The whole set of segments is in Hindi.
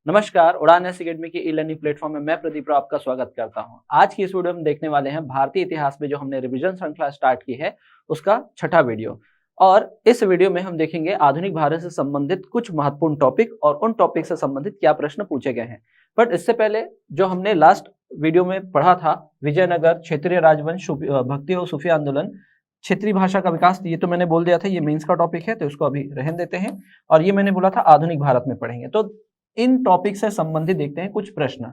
नमस्कार, उड़ान एकेडमी के ई लर्निंग प्लेटफॉर्म में मैं प्रदीप राव आपका स्वागत करता हूं। आज की इस वीडियो में देखने वाले हैं भारतीय इतिहास में जो हमने रिवीजन श्रृंखला स्टार्ट की है उसका छठा वीडियो। और इस वीडियो में हम देखेंगे आधुनिक भारत से संबंधित कुछ महत्वपूर्ण टॉपिक और उन टॉपिक से संबंधित क्या प्रश्न पूछे गए हैं। बट इससे पहले जो हमने लास्ट वीडियो में पढ़ा था विजयनगर, क्षेत्रीय राजवंश, भक्ति और सूफी आंदोलन, क्षेत्रीय भाषा का विकास, ये तो मैंने बोल दिया था ये मेंस का टॉपिक है तो इसको अभी रहने देते हैं। और ये मैंने बोला था आधुनिक भारत में पढ़ेंगे। तो इन टॉपिक से संबंधित देखते हैं कुछ प्रश्न।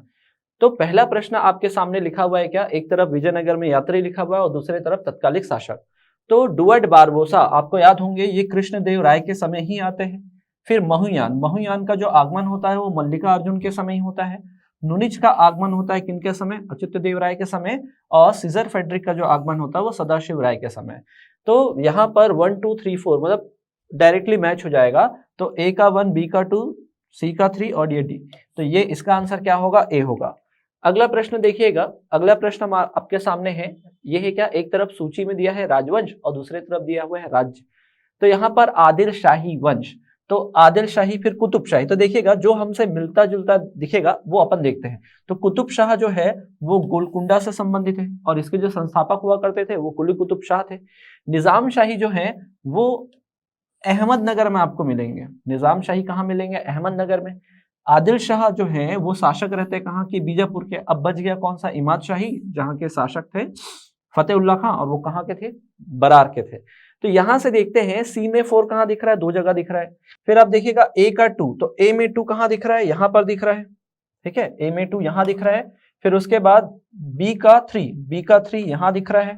तो पहला प्रश्न आपके सामने लिखा हुआ है क्या, एक तरफ विजयनगर में यात्री लिखा हुआ है और दूसरी तरफ तत्कालिक शासक। तो डुअर्ट बारबोसा आपको याद होंगे, ये कृष्णदेव राय के समय ही आते हैं। फिर महुयान का जो आगमन होता है वो मल्लिका अर्जुन के समय ही होता है। नुनिच का आगमन होता है किनके समय, अच्युत देव राय के समय। और सीजर फेडरिक का जो आगमन होता है वो सदाशिव राय के समय। तो यहाँ पर 1 2 3 4 मतलब डायरेक्टली मैच हो जाएगा। तो ए का 1, बी का 2, सी का 3 और ये डी। तो ये इसका आंसर क्या होगा, ए होगा। अगला प्रश्न देखिएगा, अगला प्रश्न आपके सामने है, ये है क्या, एक तरफ सूची में दिया है राजवंश और दूसरे तरफ दिया हुआ है राज्य। तो यहाँ पर आदिल शाही वंश, तो आदिल शाही फिर कुतुब शाही। तो देखिएगा जो हमसे मिलता जुलता दिखेगा वो अपन देखते हैं। तो कुतुब शाह जो है वो गोलकुंडा से संबंधित है और इसके जो संस्थापक हुआ करते थे वो कुली कुतुब शाह थे। निजाम शाही जो है वो अहमदनगर में आपको मिलेंगे। निजाम शाही कहाँ मिलेंगे, अहमदनगर में। आदिल शाह जो है वो शासक रहते कहाँ की, बीजापुर के। अब बच गया कौन सा, इमाद शाही, जहाँ के शासक थे फतेहुल्ला खां और वो कहाँ के थे, बरार के थे। तो यहां से देखते हैं सी में 4 कहाँ दिख रहा है, 2 जगह दिख रहा है। फिर आप देखिएगा ए का 2, तो ए में 2 कहाँ दिख रहा है, यहां पर दिख रहा है। ठीक है, ए में 2 यहां दिख रहा है। फिर उसके बाद बी का 3 यहां दिख रहा है।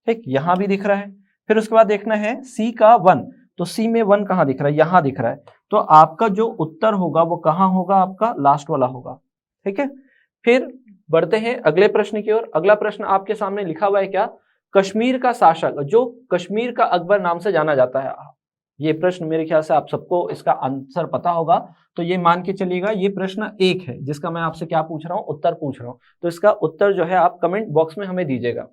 ठीक, यहां भी दिख रहा है। फिर उसके बाद देखना है सी का 1, तो सी में 1 कहाँ दिख रहा है, यहां दिख रहा है। तो आपका जो उत्तर होगा वो कहाँ होगा, आपका लास्ट वाला होगा। ठीक है, फिर बढ़ते हैं अगले प्रश्न की ओर। अगला प्रश्न आपके सामने लिखा हुआ है क्या, कश्मीर का शासक जो कश्मीर का अकबर नाम से जाना जाता है। ये प्रश्न मेरे ख्याल से आप सबको इसका आंसर पता होगा। तो ये मान के चलिएगा ये प्रश्न 1 है जिसका मैं आपसे क्या पूछ रहा हूं, उत्तर पूछ रहा हूं। तो इसका उत्तर जो है आप कमेंट बॉक्स में हमें दीजिएगा।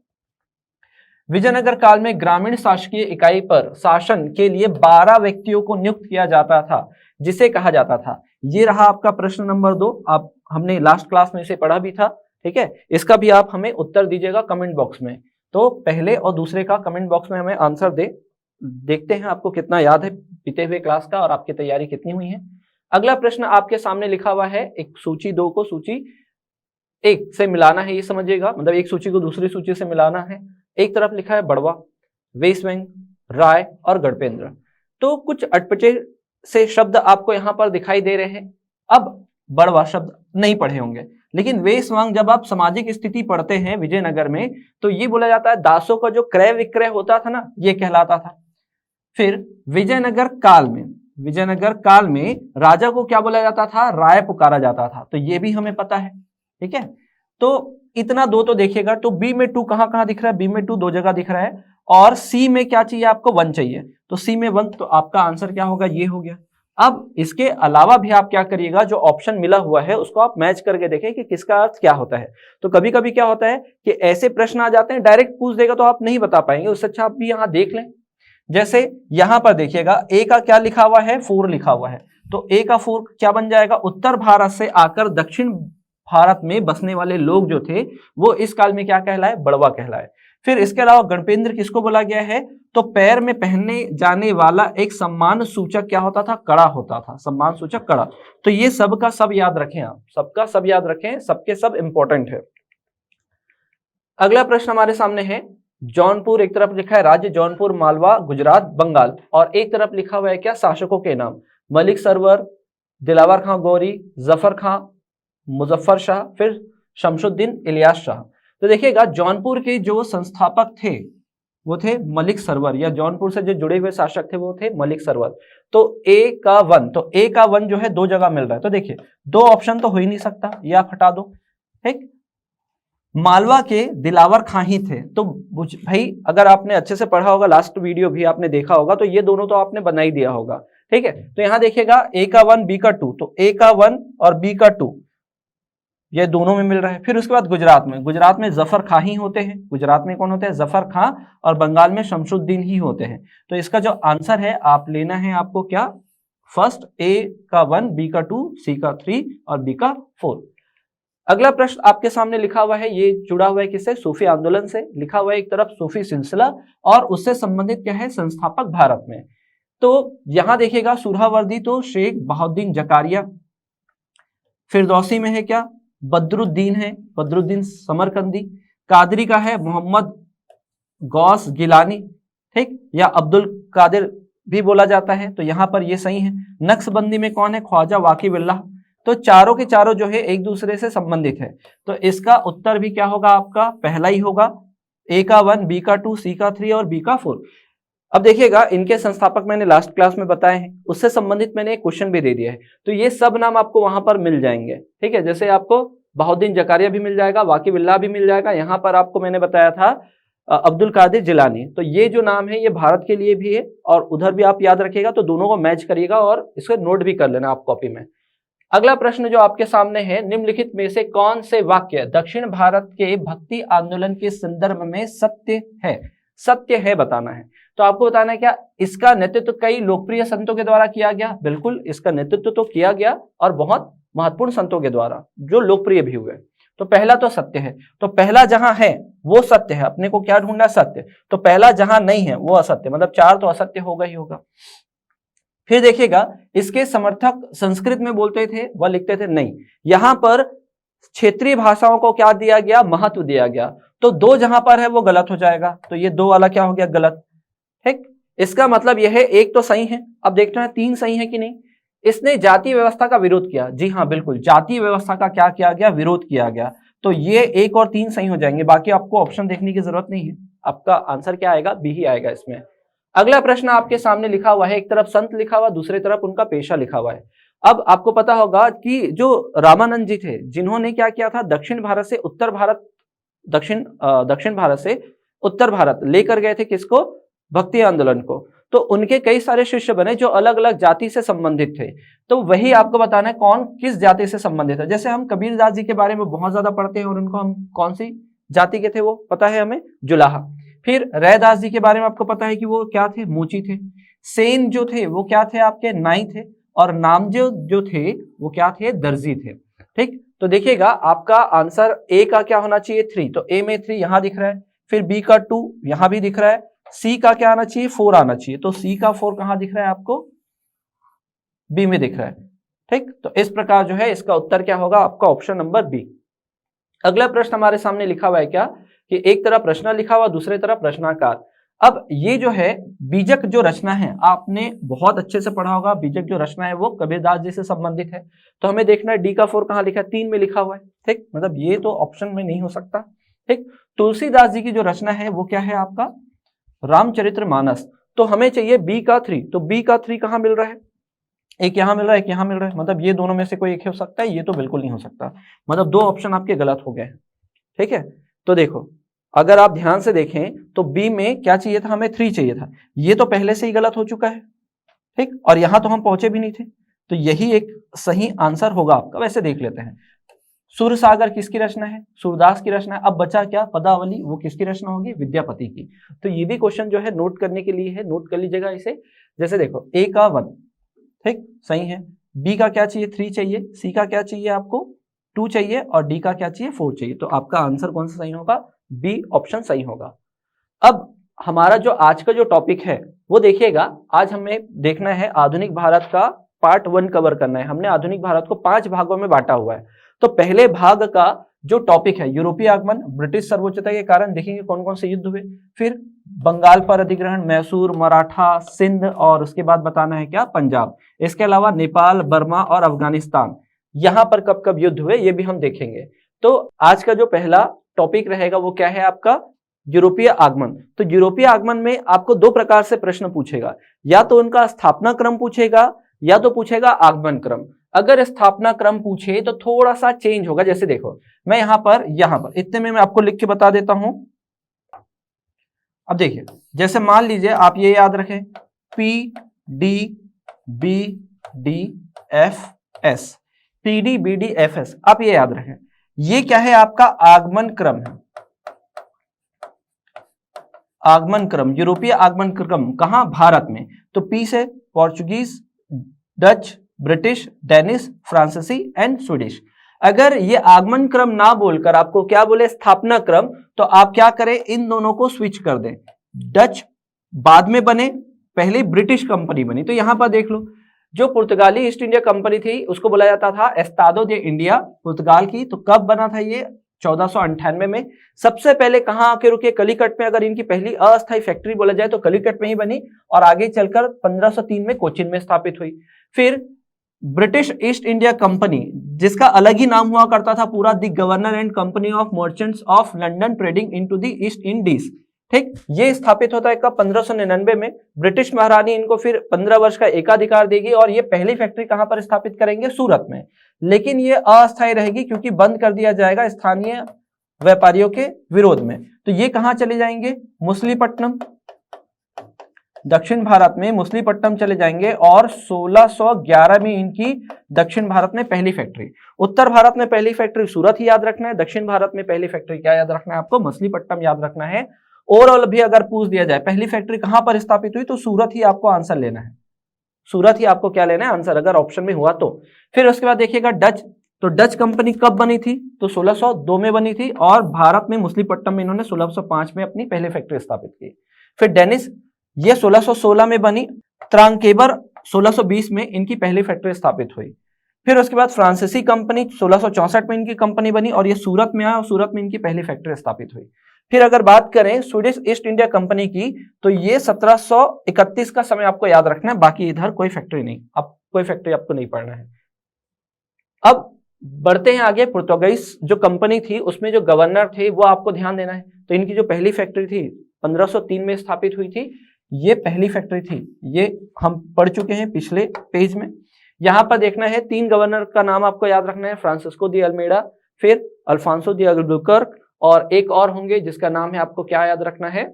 विजयनगर काल में ग्रामीण शासकीय इकाई पर शासन के लिए 12 व्यक्तियों को नियुक्त किया जाता था, जिसे कहा जाता था। ये रहा आपका प्रश्न नंबर 2। आप हमने लास्ट क्लास में इसे पढ़ा भी था। ठीक है, इसका भी आप हमें उत्तर दीजिएगा कमेंट बॉक्स में। तो पहले और दूसरे का कमेंट बॉक्स में हमें आंसर देखते हैं आपको कितना याद है बीते हुए क्लास का और आपकी तैयारी कितनी हुई है। अगला प्रश्न आपके सामने लिखा हुआ है, एक सूची 2 को सूची 1 से मिलाना है, ये समझिएगा। मतलब एक सूची को दूसरी सूची से मिलाना है। एक तरफ लिखा है बड़वा, वेशवेंग, राय और गणपेंद्र। तो कुछ अटपटे से शब्द आपको यहाँ पर दिखाई दे रहे हैं। अब बड़वा शब्द नहीं पढ़े होंगे, लेकिन वेशवांग जब आप सामाजिक स्थिति पढ़ते हैं विजयनगर में तो ये बोला जाता है दासों का जो क्रय विक्रय होता था ना, ये कहलाता था। फिर विजयनगर काल में राजा को क्या बोला जाता था, राय पुकारा जाता था। तो ये भी हमें पता है। ठीक है, तो इतना 2 तो देखिएगा। तो बी में 2 कहाँ कहाँ दिख रहा है, बी में 2 2 जगह दिख रहा है। और सी में क्या चाहिए आपको, 1 चाहिए। तो सी में 1, तो आपका आंसर क्या होगा, ये हो गया। अब इसके अलावा भी आप क्या करिएगा, जो ऑप्शन मिला हुआ है उसको आप मैच करके देखें कि किसका अर्थ क्या होता है। तो कभी कभी क्या होता है कि ऐसे प्रश्न आ जाते हैं डायरेक्ट पूछ देगा तो आप नहीं बता पाएंगे, उससे अच्छा आप भी यहाँ देख लें। जैसे यहां पर देखिएगा ए का क्या लिखा हुआ है, 4 लिखा हुआ है। तो ए का 4 क्या बन जाएगा, उत्तर भारत से आकर दक्षिण भारत में बसने वाले लोग जो थे वो इस काल में क्या कहलाए, बड़वा कहलाए। फिर इसके अलावा गणपेंद्र किसको बोला गया है, तो पैर में पहनने जाने वाला एक सम्मान सूचक क्या होता था, कड़ा होता था, सम्मान सूचक कड़ा। तो ये सब का सब याद रखें, आप सबका सब याद रखें, सबके सब इंपॉर्टेंट है। अगला प्रश्न हमारे सामने है, जौनपुर एक तरफ लिखा है राज्य जौनपुर, मालवा, गुजरात, बंगाल, और एक तरफ लिखा हुआ है क्या, शासकों के नाम, मलिक सरवर, दिलावर खां गौरी, जफर खां, मुजफ्फर शाह, फिर शमशुद्दीन इलियास शाह। तो देखिएगा जौनपुर के जो संस्थापक थे वो थे मलिक सरवर, या जौनपुर से जो जुड़े हुए शासक थे वो थे मलिक सरवर। तो ए का 1, तो ए का 1 जो है 2 जगह मिल रहा है। तो देखिए 2 ऑप्शन तो हो ही नहीं सकता, ये आप हटा दो। ठीक, मालवा के दिलावर खां ही थे। तो भाई अगर आपने अच्छे से पढ़ा होगा, लास्ट वीडियो भी आपने देखा होगा, तो ये दोनों तो आपने बना ही दिया होगा। ठीक है, तो यहां देखिएगा ए का 1 बी का 2, तो ए का 1 और बी का 2 ये दोनों में मिल रहा है। फिर उसके बाद गुजरात में जफर खां ही होते हैं। गुजरात में कौन होते हैं, जफर खां, और बंगाल में शमशुद्दीन ही होते हैं। तो इसका जो आंसर है आप लेना है आपको क्या, फर्स्ट, ए का 1, बी का 2, सी का 3 और बी का 4। अगला प्रश्न आपके सामने लिखा हुआ है, ये जुड़ा हुआ है किससे? सूफी आंदोलन से। लिखा हुआ है एक तरफ सूफी सिलसिला और उससे संबंधित क्या है? संस्थापक भारत में। तो यहां देखिएगा सुहरावर्दी तो शेख बहाउद्दीन जकारिया, फिरदौसी में है क्या? बदरुद्दीन है, बदरुद्दीन समरकंदी। कादरी का है मोहम्मद गौस गिलानी, ठीक, या अब्दुल कादिर भी बोला जाता है, तो यहां पर ये सही है। नक्शबंदी में कौन है? ख्वाजा वाकिबुल्लाह। तो चारों के चारों जो है एक दूसरे से संबंधित है, तो इसका उत्तर भी क्या होगा आपका? पहला ही होगा। ए का 1, बी का 2, सी का 3 और बी का 4। अब देखिएगा इनके संस्थापक मैंने लास्ट क्लास में बताए हैं, उससे संबंधित मैंने एक क्वेश्चन भी दे दिया है, तो ये सब नाम आपको वहां पर मिल जाएंगे, ठीक है। जैसे आपको बहाउद्दीन जकारिया भी मिल जाएगा, वाकिबुल्लाह भी मिल जाएगा, यहाँ पर आपको मैंने बताया था अब्दुल कादिर जिलानी। तो ये जो नाम है ये भारत के लिए भी है और उधर भी आप याद रखिएगा, तो दोनों को मैच करिएगा और इसको नोट भी कर लेना आप कॉपी में। अगला प्रश्न जो आपके सामने है, निम्नलिखित में से कौन से वाक्य दक्षिण भारत के भक्ति आंदोलन के संदर्भ में सत्य है? सत्य है बताना है। तो आपको बताना है क्या इसका नेतृत्व कई लोकप्रिय संतों के द्वारा किया गया? बिल्कुल, इसका नेतृत्व तो किया गया और बहुत महत्वपूर्ण संतों के द्वारा जो लोकप्रिय भी हुए। तो पहला तो सत्य है, तो पहला जहां है वो सत्य है, अपने को क्या ढूंढना? सत्य। तो पहला जहां नहीं है वो असत्य, मतलब 4 तो असत्य होगा ही होगा। फिर देखिएगा इसके समर्थक संस्कृत में बोलते थे व लिखते थे नहीं, यहां पर क्षेत्रीय भाषाओं को क्या दिया गया? महत्व दिया गया। तो 2 जहां पर है वो गलत हो जाएगा, तो ये 2 वाला क्या हो गया? गलत, ठीक। इसका मतलब यह है 1 तो सही है। अब देखते हैं 3 सही है कि नहीं। इसने जाति व्यवस्था का विरोध किया, जी हाँ बिल्कुल, जाति व्यवस्था का क्या किया गया? विरोध किया गया। तो ये 1 और 3 सही हो जाएंगे, बाकी आपको ऑप्शन देखने की जरूरत नहीं है, आपका आंसर क्या आएगा? बी ही आएगा इसमें। अगला प्रश्न आपके सामने लिखा हुआ है, एक तरफ संत लिखा हुआ, दूसरी तरफ उनका पेशा लिखा हुआ है। अब आपको पता होगा कि जो रामानंद जी थे, जिन्होंने क्या किया था? दक्षिण भारत से उत्तर भारत, दक्षिण भारत से उत्तर भारत लेकर गए थे किसको? भक्ति आंदोलन को। तो उनके कई सारे शिष्य बने जो अलग अलग जाति से संबंधित थे। तो वही आपको बताना है कौन किस जाति से संबंधित है। जैसे हम कबीरदास जी के बारे में बहुत ज्यादा पढ़ते हैं और उनको हम कौन सी जाति के थे वो पता है हमें? जुलाहा। फिर रैदास जी के बारे में आपको पता है कि वो क्या थे? मोची थे। सेन जो थे वो क्या थे? आपके नाई थे। और नामदेव जो थे वो क्या थे? दर्जी थे, ठीक। तो देखिएगा आपका आंसर ए का क्या होना चाहिए? 3। तो ए में 3 यहां दिख रहा है, फिर बी का 2 यहां भी दिख रहा है, सी का क्या आना चाहिए? 4 आना चाहिए। तो सी का 4 कहां दिख रहा है आपको? बी में दिख रहा है, ठीक। तो इस प्रकार जो है इसका उत्तर क्या होगा आपका? Option number B. अगला प्रश्न हमारे सामने लिखा हुआ है क्या कि एक तरफ प्रश्न लिखा हुआ, दूसरी तरफ प्रश्नाकार। अब ये जो है बीजक जो रचना है, आपने बहुत अच्छे से पढ़ा होगा, बीजक जो रचना है वो कबीरदास जी से संबंधित है। तो हमें देखना है डी का 4 कहां लिखा है? 3 में लिखा हुआ है, ठीक। मतलब ये तो ऑप्शन में नहीं हो सकता, ठीक। तुलसीदास जी की जो रचना है वो क्या है आपका? रामचरितमानस। तो हमें चाहिए बी का 3। तो बी का 3 कहां मिल रहा है? एक यहां मिल रहा है, एक यहां मिल रहा है, मतलब ये दोनों में से कोई एक हो सकता है, ये तो बिल्कुल नहीं हो सकता। मतलब 2 ऑप्शन आपके गलत हो गए, ठीक है। तो देखो अगर आप ध्यान से देखें तो बी में क्या चाहिए था? हमें 3 चाहिए था, ये तो पहले से ही गलत हो चुका है, ठीक। और यहां तो हम पहुंचे भी नहीं थे, तो यही एक सही आंसर होगा आपका। वैसे देख लेते हैं, सूरसागर किसकी रचना है? सूरदास की रचना है। अब बचा क्या? पदावली, वो किसकी रचना होगी? विद्यापति की। तो ये भी क्वेश्चन जो है नोट करने के लिए है, नोट कर लीजिएगा इसे। जैसे देखो ए का 1, ठीक, सही है। बी का क्या चाहिए? 3 चाहिए। सी का क्या चाहिए आपको? 2 चाहिए। और डी का क्या चाहिए? 4 चाहिए। तो आपका आंसर कौन सा सही होगा? बी ऑप्शन सही होगा। अब हमारा जो आज का जो टॉपिक है वो देखिएगा, आज हमें देखना है आधुनिक भारत का पार्ट 1 कवर करना है। हमने आधुनिक भारत को 5 भागों में बांटा हुआ है। तो पहले भाग का जो टॉपिक है यूरोपीय आगमन, ब्रिटिश सर्वोच्चता के कारण देखेंगे कौन कौन से युद्ध हुए, फिर बंगाल पर अधिग्रहण, मैसूर, मराठा, सिंध, और उसके बाद बताना है क्या? पंजाब। इसके अलावा नेपाल, बर्मा और अफगानिस्तान, यहां पर कब कब युद्ध हुए ये भी हम देखेंगे। तो आज का जो पहला टॉपिक रहेगा वो क्या है आपका? यूरोपीय आगमन। तो यूरोपीय आगमन में आपको 2 प्रकार से प्रश्न पूछेगा, या तो उनका स्थापना क्रम पूछेगा या तो पूछेगा आगमन क्रम। अगर स्थापना क्रम पूछे तो थोड़ा सा चेंज होगा। जैसे देखो मैं यहां पर इतने में मैं आपको लिख के बता देता हूं। अब देखिए, जैसे मान लीजिए आप ये याद रखें, P D B D F S, P D B D F S, आप ये याद रखें, ये क्या है? आपका आगमन क्रम है। आगमन क्रम, यूरोपीय आगमन क्रम कहां? भारत में। तो पी से पोर्चुगीज, डच, ब्रिटिश, डेनिश, फ्रांसीसी एंड स्वीडिश। अगर ये आगमन क्रम ना बोलकर आपको क्या बोले स्थापना क्रम, तो आप क्या करें, इन दोनों को स्विच कर दें। डच बाद में बने, पहले ब्रिटिश कंपनी बनी। तो यहां पर देख लो, जो पुर्तगाली ईस्ट इंडिया कंपनी थी उसको बोला जाता था एस्तादो दे इंडिया, पुर्तगाल की। तो कब बना था ये? 1498 में। सबसे पहले कहां आके रुके? कलिकट में। अगर इनकी पहली अस्थायी फैक्ट्री बोला जाए तो कलिकट में ही बनी, और आगे चलकर 1503 में कोचीन में स्थापित हुई। फिर ब्रिटिश ईस्ट इंडिया कंपनी, जिसका अलग ही नाम हुआ करता था पूरा, the governor and company of merchants of London trading into the east Indies. ठीक, ये स्थापित होता है कब? 1599 में। ब्रिटिश महारानी इनको फिर 15 वर्ष का एकाधिकार देगी, और ये पहली फैक्ट्री कहां पर स्थापित करेंगे? सूरत में। लेकिन ये अस्थायी रहेगी क्योंकि बंद कर दिया जाएगा स्थानीय व्यापारियों के विरोध में। तो ये कहां चले जाएंगे? मुसलीपट्टनम, दक्षिण भारत में मुसलीपट्टनम चले जाएंगे। और 1611 में इनकी दक्षिण भारत में पहली फैक्ट्री। उत्तर भारत में पहली फैक्ट्री सूरत ही याद रखना है, दक्षिण भारत में पहली फैक्ट्री क्या याद रखना है आपको? मछलीपट्टनम याद रखना है। ओवरऑल भी अगर पूछ दिया जाए पहली फैक्ट्री कहां पर स्थापित हुई, तो सूरत ही आपको आंसर लेना है। सूरत ही आपको क्या लेना है? आंसर, अगर ऑप्शन में हुआ तो। फिर उसके बाद देखिएगा डच, तो डच कंपनी कब बनी थी? तो 1602 में बनी थी, और भारत में मुसलीपट्टनम में इन्होंने 1605 में अपनी पहली फैक्ट्री स्थापित की। फिर डेनिश, ये 1616 में बनी। त्रांकेबर 1620 में इनकी पहली फैक्ट्री स्थापित हुई। फिर उसके बाद फ्रांसीसी कंपनी 1664 में इनकी कंपनी बनी, और ये सूरत में आया, और सूरत में इनकी पहली फैक्ट्री स्थापित हुई। फिर अगर बात करें स्वीडिश ईस्ट इंडिया कंपनी की, तो ये 1731 का समय आपको याद रखना है, बाकी इधर कोई फैक्ट्री नहीं, अब कोई फैक्ट्री आपको नहीं पढ़ना है। अब बढ़ते हैं आगे। पुर्तगालीज जो कंपनी थी उसमें जो गवर्नर थे वो आपको ध्यान देना है। तो इनकी जो पहली फैक्ट्री थी 1503 में स्थापित हुई थी, ये पहली फैक्ट्री थी, ये हम पढ़ चुके हैं पिछले पेज में। यहां पर देखना है 3 गवर्नर का नाम आपको याद रखना है, फ्रांसिस्को दी अल्मेडा, फिर अल्फांसो दी अल्बुकर्क, और एक और होंगे जिसका नाम है आपको क्या याद रखना है,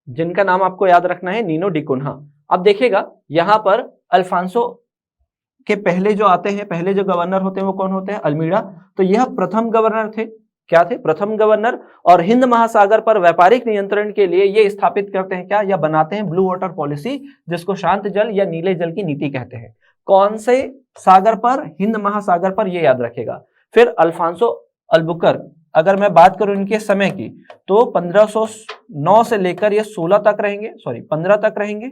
जिनका नाम आपको याद रखना है नीनो डी कुन्हा। अब देखिएगा यहां पर अल्फांसो के पहले जो आते हैं, पहले जो गवर्नर होते हैं वो कौन होते हैं? अल्मीडा। तो यह प्रथम गवर्नर थे। क्या थे? प्रथम गवर्नर। और हिंद महासागर पर व्यापारिक नियंत्रण के लिए ये स्थापित करते हैं क्या, या बनाते हैं ब्लू वाटर पॉलिसी, जिसको शांत जल या नीले जल की नीति कहते हैं। कौन से सागर पर? हिंद महासागर पर, ये याद रखेगा। फिर अल्फांसो अल्बुकर्क, अगर मैं बात करूं इनके समय की, तो 1509 से लेकर ये 16 तक रहेंगे, 15 तक रहेंगे।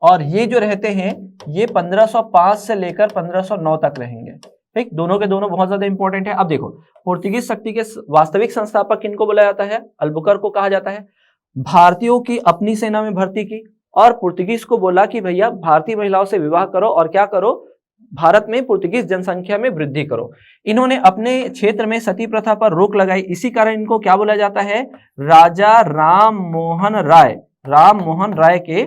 और ये जो रहते हैं ये 1505 से लेकर 1509 तक रहेंगे। ठीक, दोनों के दोनों बहुत ज्यादा इंपॉर्टेंट है। अब देखो, पुर्तगीज शक्ति के वास्तविक संस्थापक किनको बोला जाता है? अल्बुकर्क को कहा जाता है। भारतीयों की अपनी सेना में भर्ती की, और पुर्तगीज को बोला कि भैया भारतीय महिलाओं से विवाह करो और क्या करो, भारत में पुर्तगीज जनसंख्या में वृद्धि करो। इन्होंने अपने क्षेत्र में सती प्रथा पर रोक लगाई, इसी कारण इनको क्या बोला जाता है? राजा राम मोहन राय के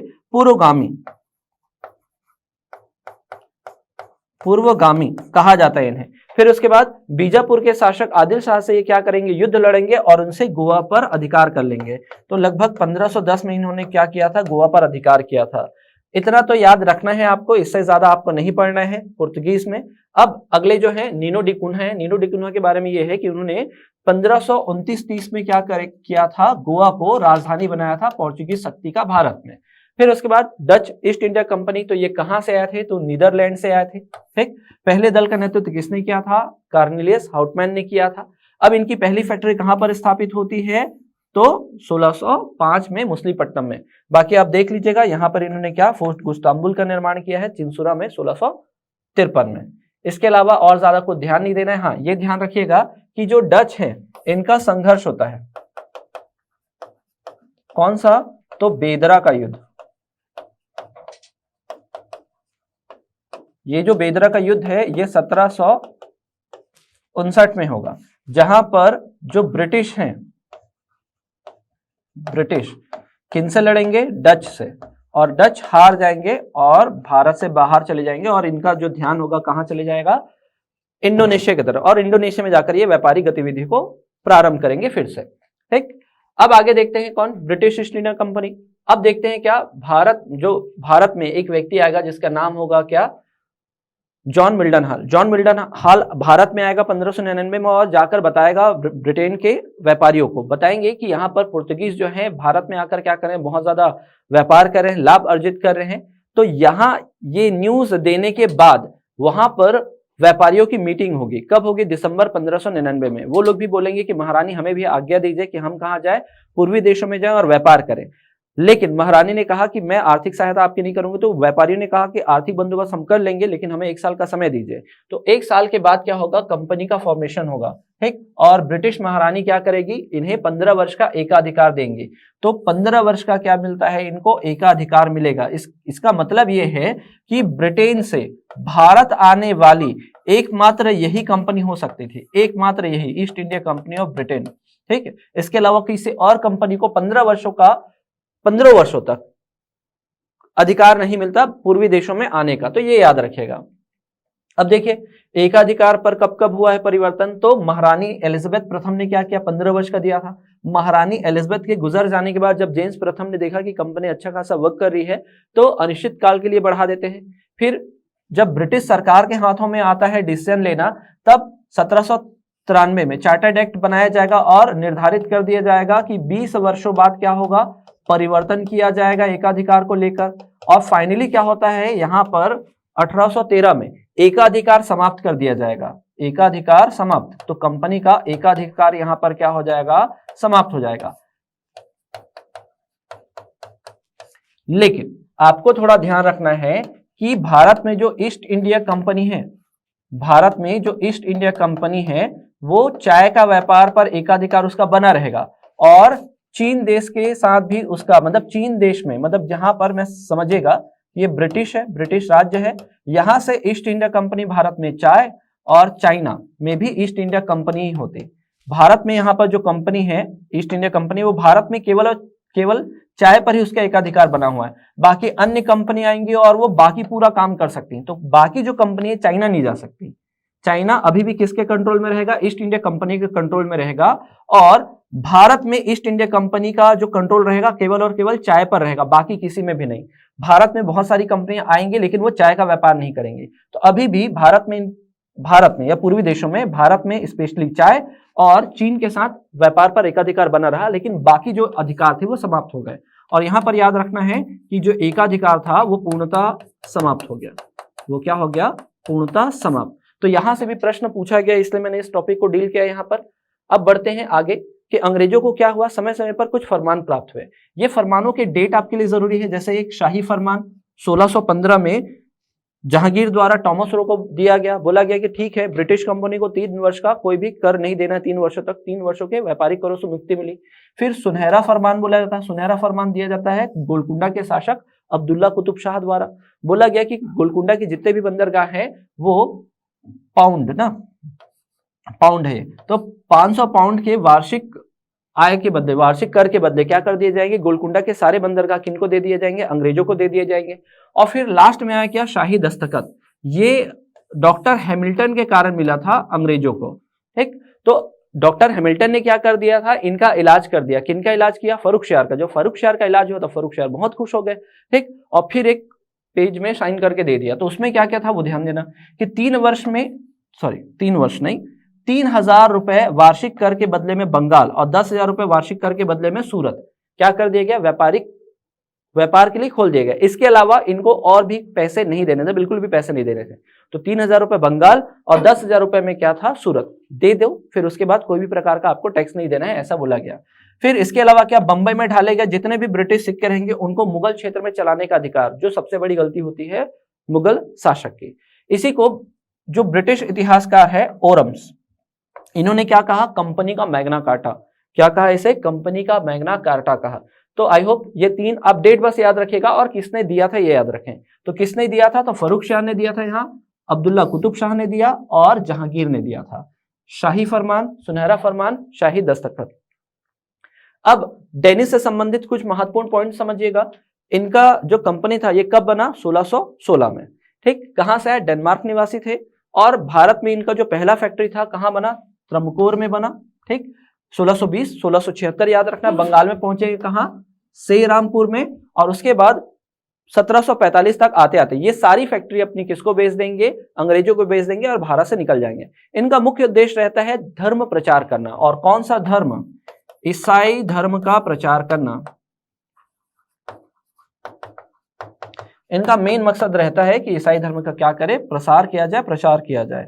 पूर्वगामी कहा जाता है इन्हें। फिर उसके बाद बीजापुर के शासक आदिल शाह से ये क्या करेंगे? युद्ध लड़ेंगे और उनसे गोवा पर अधिकार कर लेंगे। तो लगभग 1510 में इन्होंने क्या किया था? गोवा पर अधिकार किया था। इतना तो याद रखना है आपको, इससे ज्यादा आपको नहीं पढ़ना है पुर्तगीज में। अब अगले जो है नीनो डी कुन्हा है। नीनो डी कुन्हा के बारे में ये है कि उन्होंने 1529-30 में क्या किया था? गोवा को राजधानी बनाया था पोर्चुगीज शक्ति का भारत में। फिर उसके बाद डच ईस्ट इंडिया कंपनी, तो ये कहां से आए थे? तो नीदरलैंड से आए थे। ठीक, पहले दल का नेतृत्व किसने किया था? कार्नेलियस हाउटमैन ने किया था। अब इनकी पहली फैक्ट्री कहां पर स्थापित होती है? तो 1605 में मुसलीपट्टनम में। बाकी आप देख लीजिएगा, यहां पर इन्होंने क्या फोर्ट गुस्तांबुल का निर्माण किया है चिंसुरा में 1653 में। इसके अलावा और ज्यादा कुछ ध्यान नहीं देना है। हाँ, ये ध्यान रखिएगा कि जो डच है इनका संघर्ष होता है कौन सा? तो बेदरा का युद्ध। ये जो बेदरा का युद्ध है ये 1759 में होगा, जहां पर जो ब्रिटिश हैं, ब्रिटिश किनसे लड़ेंगे? डच से, और डच हार जाएंगे और भारत से बाहर चले जाएंगे, और इनका जो ध्यान होगा कहां चले जाएगा? इंडोनेशिया की तरफ, और इंडोनेशिया में जाकर ये व्यापारिक गतिविधि को प्रारंभ करेंगे फिर से। ठीक, अब आगे देखते हैं कौन? British east India company. अब देखते हैं क्या भारत में एक व्यक्ति आएगा जिसका नाम होगा क्या? John Milton hall. John Milton hall Bharat में आएगा 1599 में और जाकर बताएगा ब्रिटेन के व्यापारियों को, बताएंगे कि यहाँ पर पुर्तगीज जो है भारत में आकर क्या करें, बहुत ज्यादा व्यापार कर रहे हैं, लाभ अर्जित कर रहे हैं। तो यहाँ ये न्यूज देने के बाद वहां पर व्यापारियों की मीटिंग होगी। कब होगी? दिसंबर 1599 में। वो लोग भी बोलेंगे कि महारानी हमें भी आज्ञा दीजिए कि हम कहाँ जाए, पूर्वी देशों में जाएं और व्यापार करें। लेकिन महारानी ने कहा कि मैं आर्थिक सहायता आपकी नहीं करूंगी। तो व्यापारियों ने कहा कि आर्थिक बंदोबस्त हम कर लेंगे, लेकिन हमें 1 साल का समय दीजिए। तो 1 साल के बाद क्या होगा? कंपनी का फॉर्मेशन होगा, ठीक। और ब्रिटिश महारानी क्या करेगी? इन्हें 15 वर्ष का एकाधिकार देंगी। तो 15 वर्ष का क्या मिलता है? इनको एकाधिकार मिलेगा। इसका मतलब यह है कि ब्रिटेन से भारत आने वाली एकमात्र यही कंपनी हो सकती थी, एकमात्र यही, east India company of Britain, ठीक है। इसके अलावा किसी और कंपनी को 15 वर्षों तक अधिकार नहीं मिलता पूर्वी देशों में आने का। तो ये याद रखिएगा। अब देखिए एकाधिकार पर कब कब हुआ है परिवर्तन? तो महारानी एलिजाबेथ प्रथम ने क्या किया? 15 वर्ष का दिया था। महारानी एलिजाबेथ के गुजर जाने के बाद जब जेम्स प्रथम ने देखा कि कंपनी अच्छा खासा वर्क कर रही है, तो अनिश्चित काल के लिए बढ़ा देते हैं। फिर जब ब्रिटिश सरकार के हाथों में आता है डिसीजन लेना, तब 1793 में चार्टर्ड एक्ट बनाया जाएगा और निर्धारित कर दिया जाएगा कि 20 वर्षों बाद क्या होगा? परिवर्तन किया जाएगा एकाधिकार को लेकर। और फाइनली क्या होता है? यहां पर 1813 में एकाधिकार समाप्त कर दिया जाएगा। एकाधिकार समाप्त, तो कंपनी का एकाधिकार यहां पर क्या हो जाएगा? समाप्त हो जाएगा। लेकिन आपको थोड़ा ध्यान रखना है कि भारत में जो ईस्ट इंडिया कंपनी है, भारत में जो ईस्ट इंडिया कंपनी है, वो चाय का व्यापार पर एकाधिकार उसका बना रहेगा। और चीन देश के साथ भी उसका, मतलब चीन देश में, मतलब जहां पर मैं समझेगा ये ब्रिटिश है, ब्रिटिश राज्य है, यहां से ईस्ट इंडिया कंपनी भारत में चाय, और चाइना में भी ईस्ट इंडिया कंपनी ही होती। भारत में यहाँ पर जो कंपनी है ईस्ट इंडिया कंपनी, वो भारत में केवल और केवल चाय पर ही उसका एकाधिकार बना हुआ है। बाकी अन्य कंपनी आएंगी और वो बाकी पूरा काम कर सकती हैं। तो बाकी जो कंपनी है, चाइना नहीं जा सकती। चाइना अभी भी किसके कंट्रोल में रहेगा? ईस्ट इंडिया कंपनी के कंट्रोल में रहेगा। और भारत में ईस्ट इंडिया कंपनी का जो कंट्रोल रहेगा केवल और केवल चाय पर रहेगा, बाकी किसी में भी नहीं। भारत में बहुत सारी कंपनियां आएंगी लेकिन वो चाय का व्यापार नहीं करेंगी। तो अभी भी भारत में या पूर्वी देशों में, भारत में स्पेशली चाय और चीन के साथ व्यापार पर एकाधिकार बना रहा, लेकिन बाकी जो अधिकार थे वो समाप्त हो गए। और यहां पर याद रखना है कि जो एकाधिकार था वो पूर्णतः समाप्त हो गया। वो क्या हो गया? पूर्णतः समाप्त। तो यहां से भी प्रश्न पूछा गया, इसलिए मैंने इस टॉपिक को डील किया यहां पर। अब बढ़ते हैं आगे कि अंग्रेजों को क्या हुआ? समय समय पर कुछ फरमान प्राप्त हुए। ये फरमानों के डेट आपके लिए जरूरी है। जैसे एक शाही फरमान 1615 में जहांगीर द्वारा टॉमस रो को दिया गया। बोला गया कि ठीक है, ब्रिटिश कंपनी को 3 वर्ष का कोई भी कर नहीं देना, 3 वर्षों तक, 3 वर्षों के व्यापारिक करों से मुक्ति मिली। फिर सुनहरा फरमान बोला जाता है। सुनहरा फरमान दिया जाता है गोलकुंडा के शासक अब्दुल्ला कुतुब शाह द्वारा। बोला गया कि गोलकुंडा की जितने भी बंदरगाह हैं वो पाउंड है, तो 500 पाउंड के वार्षिक आय के बदले, वार्षिक कर के बदले क्या कर दिए जाएंगे? गोलकुंडा के सारे बंदरगाह किनको दे दिए जाएंगे? अंग्रेजों को दे दिए जाएंगे। और फिर लास्ट में आया क्या? शाही दस्तखत। ये डॉक्टर हैमिल्टन के कारण मिला था अंग्रेजों को, ठीक। तो डॉक्टर हैमिल्टन ने क्या कर दिया था? इनका इलाज कर दिया। किनका इलाज किया? फर्रुखशियार का। जो फर्रुखशियार का इलाज हुआ था, फर्रुखशियार बहुत खुश हो गए, ठीक। और फिर एक पेज में साइन करके दे दिया। तो उसमें क्या क्या था वो ध्यान देना कि 3 वर्ष नहीं, 3000 रुपए वार्षिक कर के बदले में बंगाल और 10,000 रुपए वार्षिक कर के बदले में सूरत क्या कर दिया गया? व्यापार के लिए खोल दिया गया। इसके अलावा इनको और भी पैसे नहीं देने थे, बिल्कुल भी पैसे नहीं देने थे। तो 3000 रुपए बंगाल और 10,000 रुपए में क्या था? सूरत दे दो, फिर उसके बाद कोई भी प्रकार का आपको टैक्स नहीं देना है, ऐसा बोला गया। फिर इसके अलावा क्या? बंबई में ढाले गए जितने भी ब्रिटिश सिक्के रहेंगे उनको मुगल क्षेत्र में चलाने का अधिकार, जो सबसे बड़ी गलती होती है मुगल शासक की। इसी को जो ब्रिटिश इतिहासकार है ओरम्स, इन्होंने क्या कहा? कंपनी का मैग्ना कार्टा। क्या कहा इसे? कंपनी का मैग्ना कार्टा कहा। तो आई होप ये 3 अपडेट बस याद रखिएगा, और किसने दिया था ये याद रखें। तो किसने दिया था? तो फर्रुखशियार ने दिया था, यहाँ अब्दुल्ला कुतुब शाह ने दिया और जहांगीर ने दिया था। शाही फरमान, सुनहरा फरमान, शाही दस्तखत। अब डेनिस से संबंधित कुछ महत्वपूर्ण पॉइंट समझिएगा। इनका जो कंपनी था ये कब बना? 1616 में, ठीक। कहां से है? डेनमार्क निवासी थे। और भारत में इनका जो पहला फैक्ट्री था कहां बना? त्रमकोर में बना, ठीक। 1620, 1676 याद रखना। बंगाल में पहुंचे कहां? सेरामपुर में। और उसके बाद 1745 तक आते आते ये सारी फैक्ट्री अपनी किसको बेच देंगे, अंग्रेजों को बेच देंगे और भारत से निकल जाएंगे। इनका मुख्य उद्देश्य रहता है धर्म प्रचार करना, और कौन सा धर्म, ईसाई धर्म का प्रचार करना। इनका मेन मकसद रहता है कि ईसाई धर्म का क्या करे, प्रसार किया जाए, प्रचार किया जाए।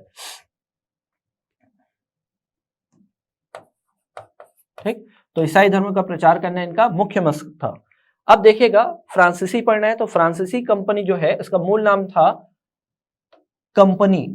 ठीक, तो ईसाई धर्म का प्रचार करना इनका मुख्य मकसद था। अब देखिएगा फ्रांसीसी पढ़ना है तो फ्रांसीसी कंपनी जो है इसका मूल नाम था कंपनी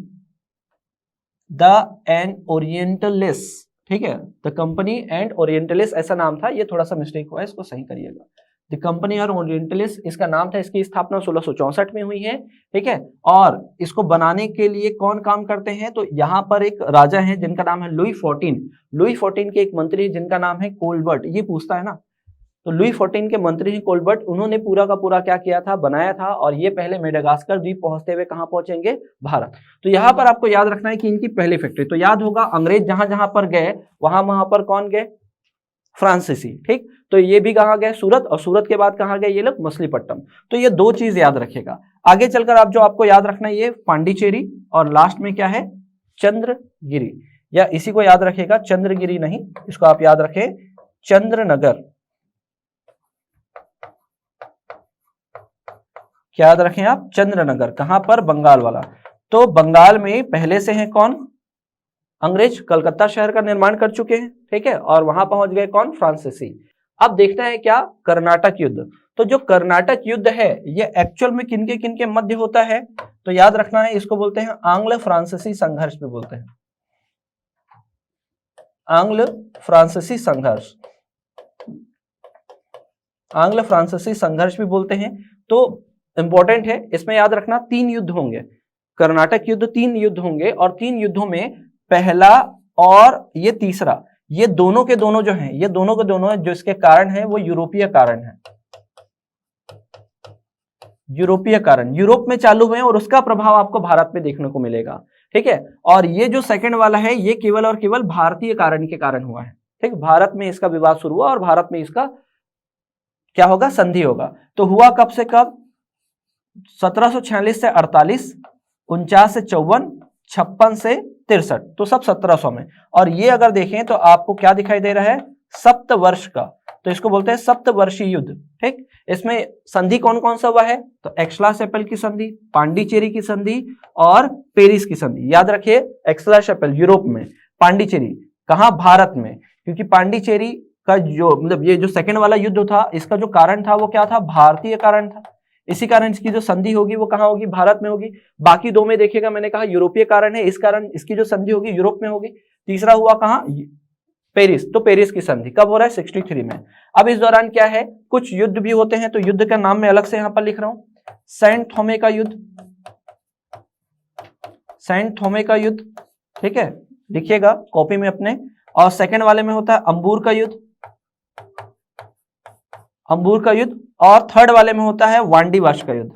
द एंड ओरिएंटलिस। ठीक है, द कंपनी एंड ओरिएंटलिस ऐसा नाम था, ये थोड़ा सा मिस्टेक हुआ है, इसको सही करिएगा। द कंपनी और ओरिएंटलिस इसका नाम था। इसकी स्थापना 1664 में हुई है। ठीक है, और इसको बनाने के लिए कौन काम करते हैं, तो यहाँ पर एक राजा है जिनका नाम है लुई XIV। लुई XIV के एक मंत्री है जिनका नाम है कोलबर्ट। ये पूछता है ना, तो लुई XIV के मंत्री हैं कोलबर्ट। उन्होंने पूरा का पूरा क्या किया था, बनाया था, और ये पहले मेडागास्कर द्वीप पहुंचते हुए कहां पहुंचेंगे, भारत। तो यहां पर आपको याद रखना है कि इनकी पहली फैक्ट्री, तो याद होगा अंग्रेज जहां जहां पर गए वहां पर कौन गए, फ्रांसीसी। ठीक, तो ये भी कहां गए, सूरत, और सूरत के बाद कहां गए ये लोग, मछलीपट्टनम। तो ये दो चीज याद रखेगा। आगे चलकर आप जो आपको याद रखना है ये पांडिचेरी, और लास्ट में क्या है, चंद्रगिरी, या इसी को याद रखेगा, चंद्रगिरी नहीं, इसको आप याद रखें चंद्रनगर। क्या याद रखें आप, चंद्रनगर। कहां पर, बंगाल वाला। तो बंगाल में पहले से हैं कौन, अंग्रेज, कलकत्ता शहर का निर्माण कर चुके हैं। ठीक है, और वहां पहुंच गए कौन, फ्रांसीसी। अब देखना है क्या, कर्नाटक युद्ध। तो जो कर्नाटक युद्ध है ये एक्चुअल में किनके किनके मध्य होता है, तो याद रखना है इसको बोलते हैं आंग्ल फ्रांसीसी संघर्ष भी बोलते हैं, आंग्ल फ्रांसीसी संघर्ष, आंग्ल फ्रांसीसी संघर्ष भी बोलते हैं। तो इंपॉर्टेंट है, इसमें याद रखना 3 युद्ध होंगे, कर्नाटक युद्ध 3 युद्ध होंगे, और 3 युद्धों में पहला और ये तीसरा, ये दोनों के दोनों जो हैं, ये दोनों के दोनों जो इसके कारण है वो यूरोपीय कारण है, यूरोपीय कारण, यूरोप में चालू हुए हैं और उसका प्रभाव आपको भारत में देखने को मिलेगा। ठीक है, और ये जो सेकंड वाला है ये केवल और केवल भारतीय कारण के कारण हुआ है। ठीक, भारत में इसका विवाद शुरू हुआ और भारत में इसका क्या होगा, संधि होगा। तो हुआ कब से कब, 1746 से 48, 49 से 54, 56 से 63, तो सब 1700 में। और ये अगर देखें तो आपको क्या दिखाई दे रहा है, सप्तवर्ष का, तो इसको बोलते हैं सप्तवर्षीय युद्ध। ठीक, इसमें संधि कौन कौन सा हुआ है, तो एक्सला-चैपल की संधि, पांडिचेरी की संधि और पेरिस की संधि। याद रखिए एक्सला-चैपल यूरोप में, पांडिचेरी कहां, भारत में, क्योंकि पांडिचेरी का जो मतलब ये जो सेकंड वाला युद्ध था इसका जो कारण था वो क्या था, भारतीय कारण था। इसी कारण इसकी जो संधि होगी वो कहां होगी, भारत में होगी। बाकी दो में देखिएगा मैंने कहा यूरोपीय कारण है, इस कारण इसकी जो संधि होगी यूरोप में होगी। तीसरा हुआ कहां, पेरिस, तो पेरिस की संधि कब हो रहा है, 63 में। अब इस दौरान क्या है, कुछ युद्ध भी होते हैं, तो युद्ध का नाम मैं अलग से यहां पर लिख रहा हूं, सेंट थोमे का युद्ध, सेंट थोमे का युद्ध। ठीक है, लिखिएगा कॉपी में अपने। और सेकंड वाले में होता है अंबूर का युद्ध, अंबूर का युद्ध। और थर्ड वाले में होता है वांडी वाश का युद्ध,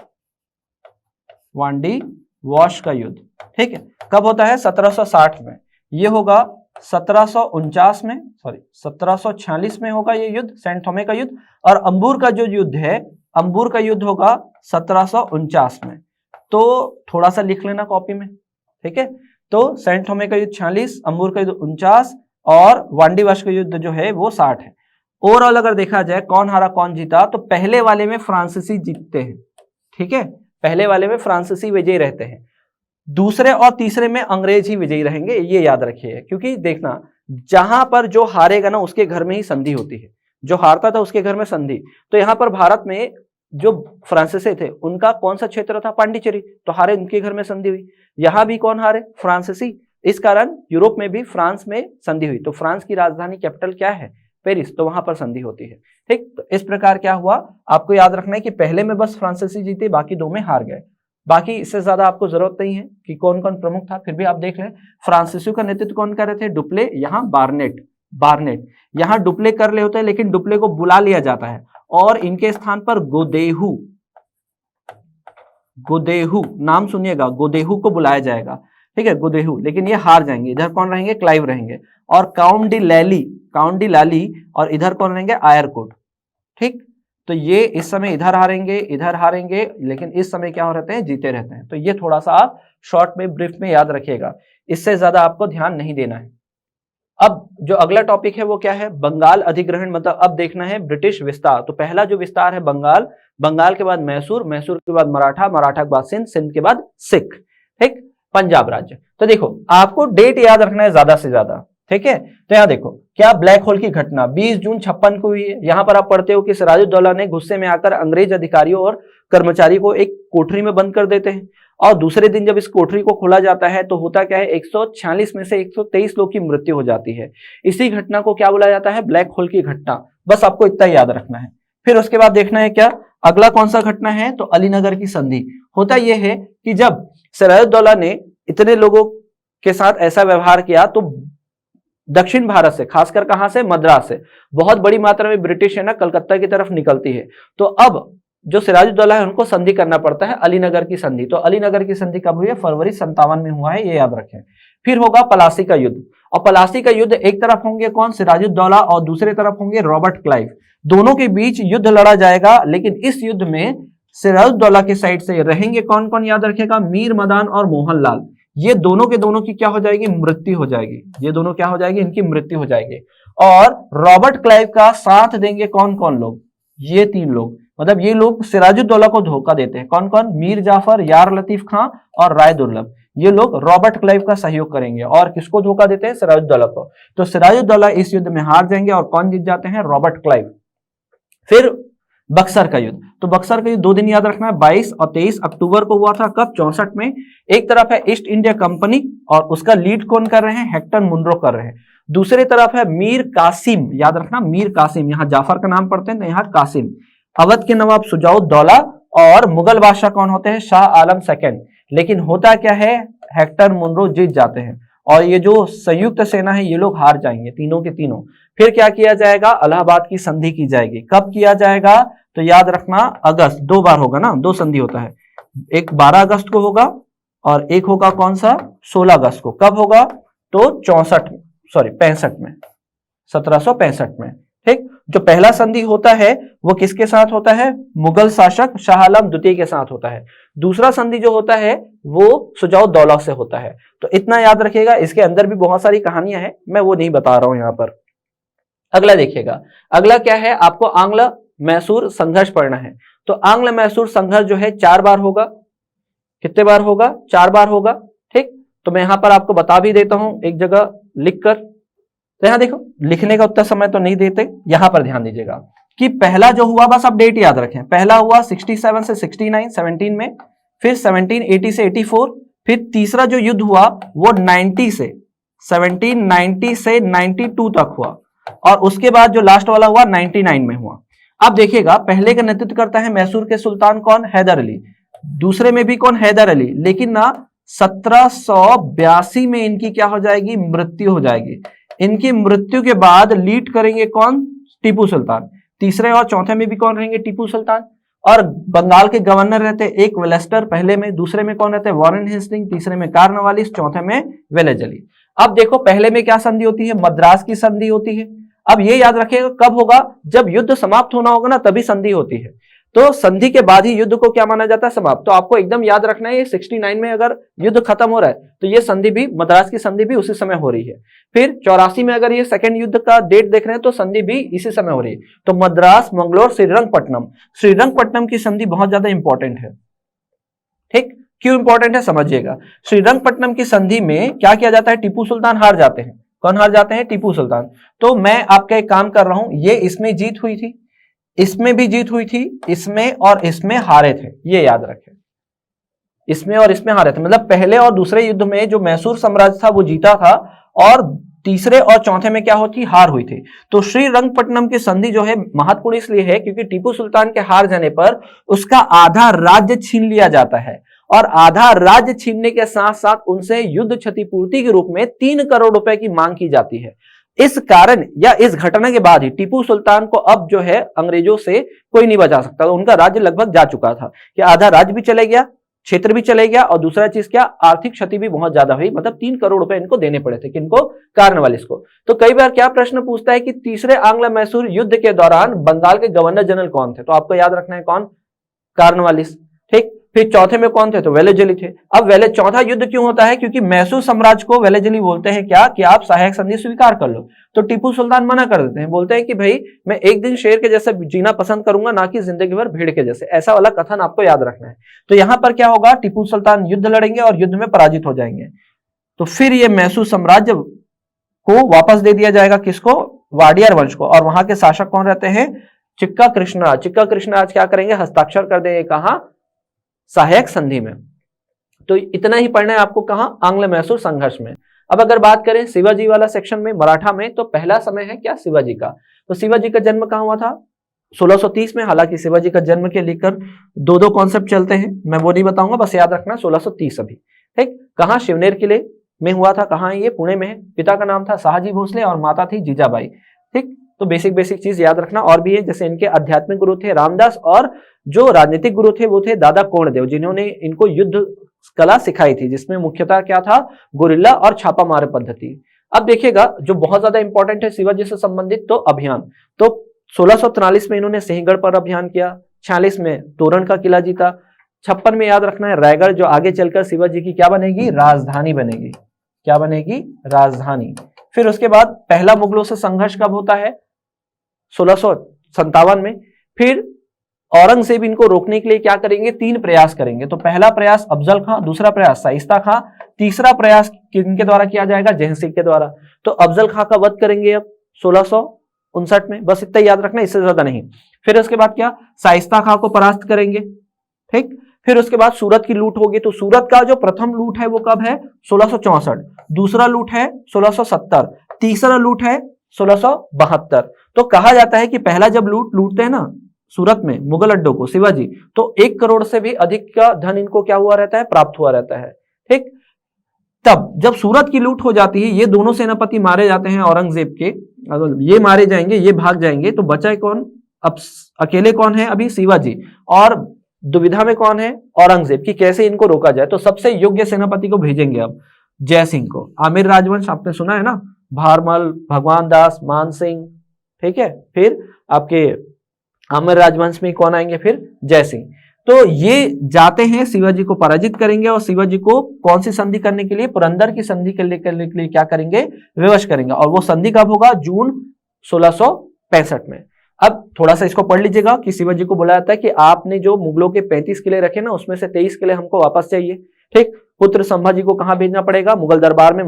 वांडी वाश का युद्ध। ठीक है, कब होता है, 1760 में। ये होगा 1749 में, सॉरी 1746 में होगा ये युद्ध, सेंट थोमे का युद्ध। और अंबूर का जो युद्ध है, अंबूर का युद्ध होगा 1749 में। तो थोड़ा सा लिख लेना कॉपी में। ठीक है, तो सेंट थोमे का युद्ध 46, अंबूर का युद्ध 49 और वांडी वाश का युद्ध जो है वो 60 है। ओवरऑल अगर देखा जाए कौन हारा कौन जीता, तो पहले वाले में फ्रांसीसी जीतते हैं। ठीक है, पहले वाले में फ्रांसीसी विजयी रहते हैं, दूसरे और तीसरे में अंग्रेज ही विजयी रहेंगे, ये याद रखिए। क्योंकि देखना जहां पर जो हारेगा ना उसके घर में ही संधि होती है, जो हारता था उसके घर में संधि। तो यहाँ पर भारत में जो फ्रांसीसी थे उनका कौन सा क्षेत्र था, पांडिचेरी, तो हारे, उनके घर में संधि हुई। यहाँ भी कौन हारे, फ्रांसीसी। इस कारण यूरोप में भी फ्रांस में संधि हुई। तो फ्रांस की राजधानी कैपिटल क्या है, पेरिस, तो वहां पर संधि होती है। ठीक, तो इस प्रकार क्या हुआ, आपको याद रखना है कि पहले में बस फ्रांसीसी जीते, बाकी दो में हार गए। बाकी इससे ज्यादा आपको जरूरत नहीं है कि कौन कौन प्रमुख था, फिर भी आप देख लें। फ्रांसीसियों का नेतृत्व कौन कर रहे थे, डुप्ले, यहाँ बार्नेट, बार्नेट यहाँ डुप्ले कर ले होते हैं, लेकिन डुप्ले को बुला लिया जाता है और इनके स्थान पर गोदेहू, गोदेहू नाम सुनिएगा, गोदेहू को बुलाया जाएगा। ठीक है, गोदेहू, लेकिन ये हार जाएंगे। इधर कौन रहेंगे, क्लाइव रहेंगे। और काउंट डी लैली, काउंट डी लाली, और इधर कौन रहेंगे, आयरकोट। ठीक, तो ये इस समय इधर हारेंगे, लेकिन इस समय क्या हो रहते हैं, जीते रहते हैं। तो ये थोड़ा सा आप शॉर्ट में ब्रीफ में याद रखिएगा, इससे ज्यादा आपको ध्यान नहीं देना है। अब जो अगला टॉपिक है वो क्या है, बंगाल अधिग्रहण, मतलब अब देखना है ब्रिटिश विस्तार। तो पहला जो विस्तार है बंगाल, बंगाल के बाद मैसूर, मैसूर के बाद मराठा, मराठा के बाद सिंध, सिंध के बाद सिख, ठीक, पंजाब राज्य। तो देखो आपको डेट याद रखना है ज्यादा से ज्यादा, ठीक है। तो यहाँ देखो क्या ब्लैक होल की घटना 20 जून 56 को हुई है। यहाँ पर आप पढ़ते हो कि सिराजुद्दौला ने गुस्से में आकर अंग्रेज अधिकारियों और कर्मचारी को एक कोठरी में बंद कर देते हैं, और दूसरे दिन जब इस कोठरी को खोला जाता है तो होता क्या है, 146 में से 123 लोग की मृत्यु हो जाती है। इसी घटना को क्या बोला जाता है, ब्लैक होल की घटना। बस आपको इतना याद रखना है। फिर उसके बाद देखना है क्या, अगला कौन सा घटना है, तो अलीनगर की संधि। होता यह है कि जब सिराजुद्दौला ने इतने लोगों के साथ ऐसा व्यवहार किया तो दक्षिण भारत से, खासकर कहां से, मद्रास से बहुत बड़ी मात्रा में ब्रिटिश है ना कलकत्ता की तरफ निकलती है। तो अब जो सिराजुद्दौला है उनको संधि करना पड़ता है, अलीनगर की संधि। तो अलीनगर की संधि कब हुई है, फरवरी 57 में हुआ है, ये याद रखें। फिर होगा पलासी का युद्ध, और पलासी का युद्ध एक तरफ होंगे कौन, सिराजुद्दौला, और दूसरे तरफ होंगे रॉबर्ट क्लाइव। दोनों के बीच युद्ध लड़ा जाएगा, लेकिन इस युद्ध में सिराजुद्दौला के साइड से रहेंगे कौन कौन, याद रखेगा, मीर मदान और मोहनलाल। ये दोनों के दोनों की क्या हो जाएगी, मृत्यु हो जाएगी। ये दोनों क्या हो जाएगी, इनकी मृत्यु हो जाएगी। और रॉबर्ट क्लाइव का साथ देंगे कौन कौन लोग, ये 3 लोग। मतलब ये लोग सिराजुद्दौला को धोखा देते हैं। कौन कौन, मीर जाफर, यार लतीफ खां और राय दुर्लभ। ये लोग रॉबर्ट क्लाइव का सहयोग करेंगे। और किसको धोखा देते हैं, सिराजुद्दौला को। तो सिराजुद्दौला इस युद्ध में हार जाएंगे, और कौन जीत जाते हैं, रॉबर्ट क्लाइव। फिर बक्सर का युद्ध, तो बक्सर का युद्ध 2 दिन याद रखना है, 22 और 23 अक्टूबर को हुआ था। कब, 64 में। एक तरफ है ईस्ट इंडिया कंपनी, और उसका लीड कौन कर रहे हैं, हेक्टर मुनरो कर रहे हैं। दूसरे तरफ है मीर कासिम, याद रखना मीर कासिम, यहाँ जाफर का नाम पढ़ते हैं तो यहाँ कासिम। अवध के नवाब सुजाउद्दौला, और मुगल बादशाह कौन होते हैं, शाह आलम सेकंड। लेकिन होता क्या है, हेक्टर मुनरो जीत जाते हैं, और ये जो संयुक्त सेना है ये लोग हार जाएंगे, तीनों के तीनों। फिर क्या किया जाएगा, इलाहाबाद की संधि की जाएगी। कब किया जाएगा, तो याद रखना अगस्त, 2 बार होगा ना, 2 संधि होता है। एक 12 अगस्त को होगा, और एक होगा कौन सा, 16 अगस्त को। कब होगा, तो 65 में, 1765 में, ठीक। जो पहला संधि होता है वो किसके साथ होता है, मुगल शासक शाह आलम द्वितीय के साथ होता है। दूसरा संधि जो होता है वो सुजाउद्दौला से होता है। तो इतना याद रखिएगा, इसके अंदर भी बहुत सारी कहानियां हैं, मैं वो नहीं बता रहा हूं यहां पर। अगला देखिएगा, अगला क्या है, आपको आंग्ल मैसूर संघर्ष पढ़ना है। तो आंग्ल मैसूर संघर्ष जो है 4 बार होगा। कितने बार होगा, 4 बार होगा, ठीक। तो मैं यहां पर आपको बता भी देता हूं एक जगह लिखकर। तो यहां देखो, लिखने का उतना समय तो नहीं देते, यहां पर ध्यान दीजिएगा कि पहला जो हुआ, बस आप डेट याद रखें, पहला हुआ 67 से 69, 17 में। फिर 1780 से 84। फिर तीसरा जो युद्ध हुआ वो 90 से 1790 से 92 तक हुआ, और उसके बाद जो लास्ट वाला हुआ 99 में हुआ। अब देखिएगा, पहले का नेतृत्व करता है मैसूर के सुल्तान कौन, हैदर अली। दूसरे में भी कौन, हैदर अली। लेकिन ना 1782 में इनकी क्या हो जाएगी, मृत्यु हो जाएगी। इनकी मृत्यु के बाद लीड करेंगे कौन, टीपू सुल्तान। तीसरे और चौथे में भी कौन रहेंगे, टीपू सुल्तान। और बंगाल के गवर्नर रहते एक वेलेस्टर पहले में, दूसरे में कौन रहते हैं, वॉरेन हेस्टिंग, तीसरे में कार्नवालिस, चौथे में वेलेज अली। अब देखो पहले में क्या संधि होती है, मद्रास की संधि होती है। अब ये याद रखिएगा कब होगा, जब युद्ध समाप्त होना होगा ना तभी संधि होती है। तो संधि के बाद ही युद्ध को क्या माना जाता है, समाप्त। तो आपको एकदम याद रखना है, 69 में अगर युद्ध खत्म हो रहा है तो ये संधि भी, मद्रास की संधि भी उसी समय हो रही है। फिर 84 में अगर ये सेकंड युद्ध का डेट देख रहे हैं तो संधि भी इसी समय हो रही है। तो मद्रास, मंगलोर, श्रीरंगपट्टनम, श्रीरंगपट्टनम की संधि बहुत ज्यादा इंपॉर्टेंट है, ठीक। क्यों इंपॉर्टेंट है समझिएगा। श्रीरंगपट्टनम की संधि में क्या किया जाता है, टीपू सुल्तान हार जाते हैं। कौन हार जाते हैं, टीपू सुल्तान। तो मैं आपका एक काम कर रहा हूं, ये इसमें जीत हुई थी, इसमें भी जीत हुई थी, इसमें और इसमें हारे थे, ये याद रखें। इसमें और इसमें हारे थे, मतलब पहले और दूसरे युद्ध में जो मैसूर साम्राज्य था वो जीता था, और तीसरे और चौथे में क्या होती, हार हुई थी। तो श्रीरंगपट्टनम की संधि जो है महत्वपूर्ण इसलिए है क्योंकि टीपू सुल्तान के हार जाने पर उसका आधा राज्य छीन लिया जाता है, और आधा राज्य छीनने के साथ साथ उनसे युद्ध क्षतिपूर्ति के रूप में 3 करोड़ रुपए की मांग की जाती है। इस कारण या इस घटना के बाद ही टीपू सुल्तान को अब जो है अंग्रेजों से कोई नहीं बचा सकता। तो उनका राज्य लगभग जा चुका था, कि आधा राज्य भी चले गया क्षेत्र भी चले गया और दूसरा चीज क्या, आर्थिक क्षति भी बहुत ज्यादा हुई, मतलब 3 करोड़ रुपए इनको देने पड़े थे, किनको, कार्नवालिस को। तो कई बार क्या प्रश्न पूछता है कि तीसरे आंग्ल मैसूर युद्ध के दौरान बंगाल के गवर्नर जनरल कौन थे, तो आपको याद रखना है कौन, कार्नवालिस, ठीक। फिर चौथे में कौन थे, तो वेलेजली थे। अब चौथा युद्ध क्यों होता है, क्योंकि मैसूर साम्राज्य को वेलेजली बोलते हैं क्या, कि आप सहायक संधि स्वीकार कर लो। तो टीपू सुल्तान मना कर देते हैं, बोलते हैं कि भाई मैं एक दिन शेर के जैसे जीना पसंद करूंगा, ना कि जिंदगी भर भीड़ के जैसे, ऐसा वाला कथन आपको याद रखना है। तो यहां पर क्या होगा, टीपू सुल्तान युद्ध लड़ेंगे और युद्ध में पराजित हो जाएंगे। तो फिर ये मैसूर साम्राज्य को वापस दे दिया जाएगा, किसको, वाडियार वंश को। और वहां के शासक कौन रहते हैं, चिक्का कृष्णराज। चिक्का कृष्णराज क्या करेंगे, हस्ताक्षर कर देंगे, कहां, सहायक संधि में। तो इतना ही पढ़ना है आपको, कहां, आंग्ल मैसूर संघर्ष में। अब अगर बात करें शिवाजी वाला सेक्शन में, मराठा में, तो पहला समय है क्या, शिवाजी का। तो शिवाजी का जन्म कहां हुआ था, 1630 में। हालांकि शिवाजी का जन्म के लेकर दो कॉन्सेप्ट चलते हैं, मैं वो नहीं बताऊंगा, बस याद रखना 1630 अभी, ठीक। कहां, शिवनेर किले में हुआ था, कहां, ये पुणे में है। पिता का नाम था शाहजी भोसले और माता थी जीजाबाई, ठीक। तो बेसिक चीज याद रखना। और भी है, जैसे इनके आध्यात्मिक गुरु थे रामदास, और जो राजनीतिक गुरु थे वो थे दादा कोंडदेव, जिन्होंने इनको युद्ध कला सिखाई थी, जिसमें मुख्यतः क्या था, गुरिल्ला और छापा मार पद्धति। अब देखिएगा, जो बहुत ज्यादा इंपॉर्टेंट है शिवाजी से संबंधित, तो अभियान। तो 1643 में इन्होंने सिंहगढ़ पर अभियान किया, 46 में तोरण का किला जीता, 56 में याद रखना है रायगढ़, जो आगे चलकर शिवाजी की क्या बनेगी, राजधानी बनेगी। क्या बनेगी, राजधानी। फिर उसके बाद पहला मुगलों से संघर्ष कब होता है, 1657 में। फिर औरंगजेब इनको रोकने के लिए क्या करेंगे, 3 प्रयास करेंगे। तो पहला प्रयास अफजल खां, दूसरा प्रयास शाइस्ता खां, तीसरा प्रयास किनके द्वारा किया जाएगा, जय सिंह के द्वारा। तो अफजल खां का वध करेंगे अब 1659 में, बस इतना याद रखना, इससे ज्यादा नहीं। फिर उसके बाद क्या, शाइस्ता खां को परास्त करेंगे, ठीक। फिर उसके बाद सूरत की लूट होगी। तो सूरत का जो प्रथम लूट है वो कब है, 1664, दूसरा लूट है 1670, तीसरा लूट है 1672। तो कहा जाता है कि पहला जब लूटते हैं ना सूरत में मुगल अड्डों को शिवाजी, तो 1 करोड़ से भी अधिक का धन इनको क्या हुआ रहता है, प्राप्त हुआ रहता है, ठीक। तब जब सूरत की लूट हो जाती है, ये दोनों सेनापति मारे जाते हैं औरंगजेब के, अगर ये मारे जाएंगे, ये भाग जाएंगे, तो बचा कौन, अब अकेले कौन है अभी, शिवाजी। और दुविधा में कौन है, औरंगजेब, की कैसे इनको रोका जाए। तो सबसे योग्य सेनापति को भेजेंगे अब, जय सिंह को। आमिर राजवंश आपने सुना है ना, भारमल, भगवान दास, मान सिंह, ठीक है। फिर आपके आमिर राजवंश में कौन आएंगे, फिर जय सिंह। तो ये जाते हैं, शिवाजी को पराजित करेंगे और शिवाजी को कौन सी संधि करने के लिए, पुरंदर की संधि करने के लिए क्या करेंगे, विवश करेंगे। और वो संधि कब होगा, जून 1665 में। अब थोड़ा सा इसको पढ़ लीजिएगा कि शिवाजी को बोला जाता है कि आपने जो मुगलों के 35 किले रखे ना, उसमें से 23 किले हमको वापस चाहिए, ठीक। पुत्र संभाजी को कहां भेजना पड़ेगा, मुगल दरबार में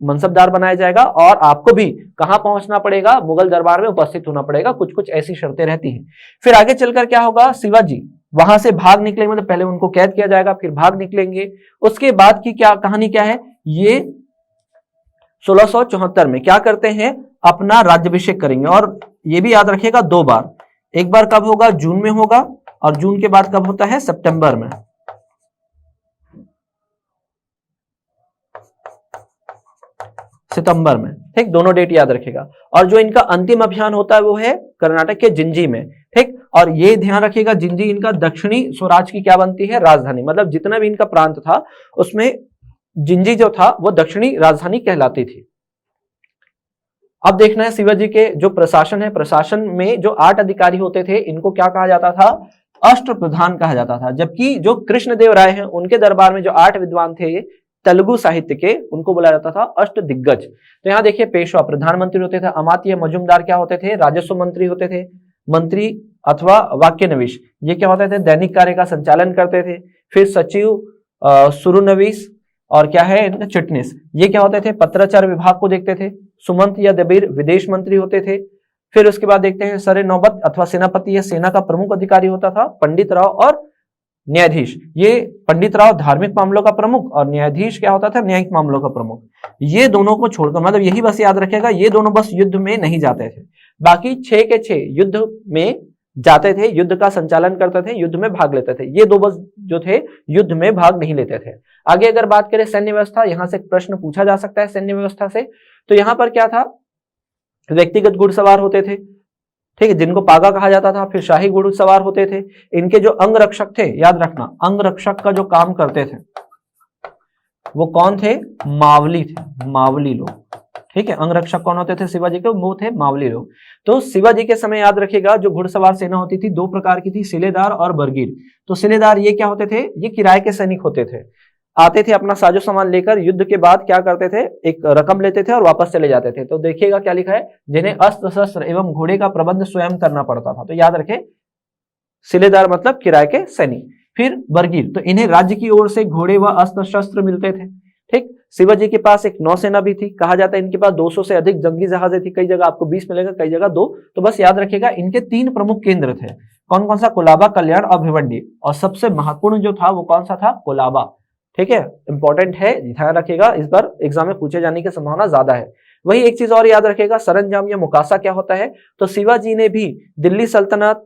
मनसबदार बनाया जाएगा, और आपको भी कहां पहुंचना पड़ेगा, मुगल दरबार में उपस्थित होना पड़ेगा। कुछ कुछ ऐसी शर्तें रहती हैं। फिर आगे चलकर क्या होगा, शिवाजी वहां से भाग निकलेंगे, मतलब पहले उनको कैद किया जाएगा, फिर भाग निकलेंगे। उसके बाद की क्या कहानी क्या है, ये 1674 में क्या करते हैं, अपना राज्याभिषेक करेंगे। और ये भी याद रखिएगा 2 बार, एक बार कब होगा, जून में होगा, और जून के बाद कब होता है, सितंबर में। सितंबर में, ठीक, दोनों डेट याद रखिएगा। और जो इनका अंतिम अभियान होता है वो है कर्नाटक के जिंजी में, ठीक। और ये ध्यान रखिएगा, जिंजी इनका दक्षिणी स्वराज की क्या बनती है, राजधानी। मतलब जितना भी इनका प्रांत था उसमें जिंजी जो था वो दक्षिणी राजधानी कहलाती थी। अब देखना है शिवाजी के जो प्रशासन है, प्रशासन में जो 8 अधिकारी होते थे, इनको क्या कहा जाता था, अष्ट प्रधान कहा जाता था। जबकि जो कृष्णदेव राय हैं, उनके दरबार में जो 8 विद्वान थे तेलुगु साहित्य के, उनको बोला जाता था अष्ट दिग्गज। तो यहाँ देखिए, पेशवा प्रधानमंत्री होते थे, अमात्य मजुमदार क्या होते थे, राजस्व मंत्री होते थे, मंत्री अथवा वाक्यनवीश ये क्या होते थे, दैनिक कार्य का संचालन करते थे। फिर सचिव, सुरुनवीस, और क्या है, चिटनीस, ये क्या होते थे, पत्राचार विभाग को देखते थे। सुमंत या दबीर विदेश मंत्री होते थे। फिर उसके बाद देखते हैं सरे नौबत अथवा सेनापति या सेना का प्रमुख अधिकारी होता था। पंडित राव और न्यायाधीश, ये पंडित राव धार्मिक मामलों का प्रमुख और न्यायाधीश क्या होता था, न्यायिक मामलों का प्रमुख। ये दोनों को छोड़कर, मतलब यही बस याद रखेगा, ये दोनों बस युद्ध में नहीं जाते थे, बाकी 6 के 6 युद्ध में जाते थे, युद्ध का संचालन करते थे, युद्ध में भाग लेते थे। ये 2 बस जो थे युद्ध में भाग नहीं लेते थे। आगे अगर बात करें सैन्य व्यवस्था, यहां से प्रश्न पूछा जा सकता है सैन्य व्यवस्था से। तो यहां पर क्या था, व्यक्तिगत घुड़सवार होते थे, ठीक है, जिनको पागा कहा जाता था। फिर शाही घुड़सवार होते थे। इनके जो अंगरक्षक थे, याद रखना, अंगरक्षक का जो काम करते थे वो कौन थे? मावली थे, मावली लोग। ठीक है, अंगरक्षक कौन होते थे शिवाजी के? वो थे मावली लोग। तो शिवाजी के समय याद रखिएगा जो घुड़सवार सेना होती थी दो प्रकार की थी, सिलेदार और बरगीर। तो सिलेदार ये क्या होते थे? ये किराए के सैनिक होते थे, आते थे अपना साजो सामान लेकर, युद्ध के बाद क्या करते थे, एक रकम लेते थे और वापस चले जाते थे। तो देखिएगा क्या लिखा है, जिन्हें अस्त्र शस्त्र एवं घोड़े का प्रबंध स्वयं करना पड़ता था। तो याद रखें, सिलेदार मतलब किराए के सैनिक। फिर बरगीर, तो इन्हें राज्य की ओर से घोड़े व अस्त्र शस्त्र मिलते थे। ठीक, शिवाजी के पास एक नौसेना भी थी, कहा जाता है इनके पास 200 से अधिक जंगी जहाजें थी। कई जगह आपको 20 मिलेगा, कई जगह 2। तो बस याद रखिएगा इनके 3 प्रमुख केंद्र थे। कौन कौन सा? कोलाबा, कल्याण और भिवंडी। और सबसे महत्वपूर्ण जो था वो कौन सा था? कोलाबा। ठीक है, इंपॉर्टेंट है, ध्यान रखिएगा, इस बार एग्जाम में पूछे जाने की संभावना ज्यादा है। वही एक चीज और याद रखिएगा, सरंजाम या मुकासा क्या होता है? तो शिवाजी ने भी दिल्ली सल्तनत,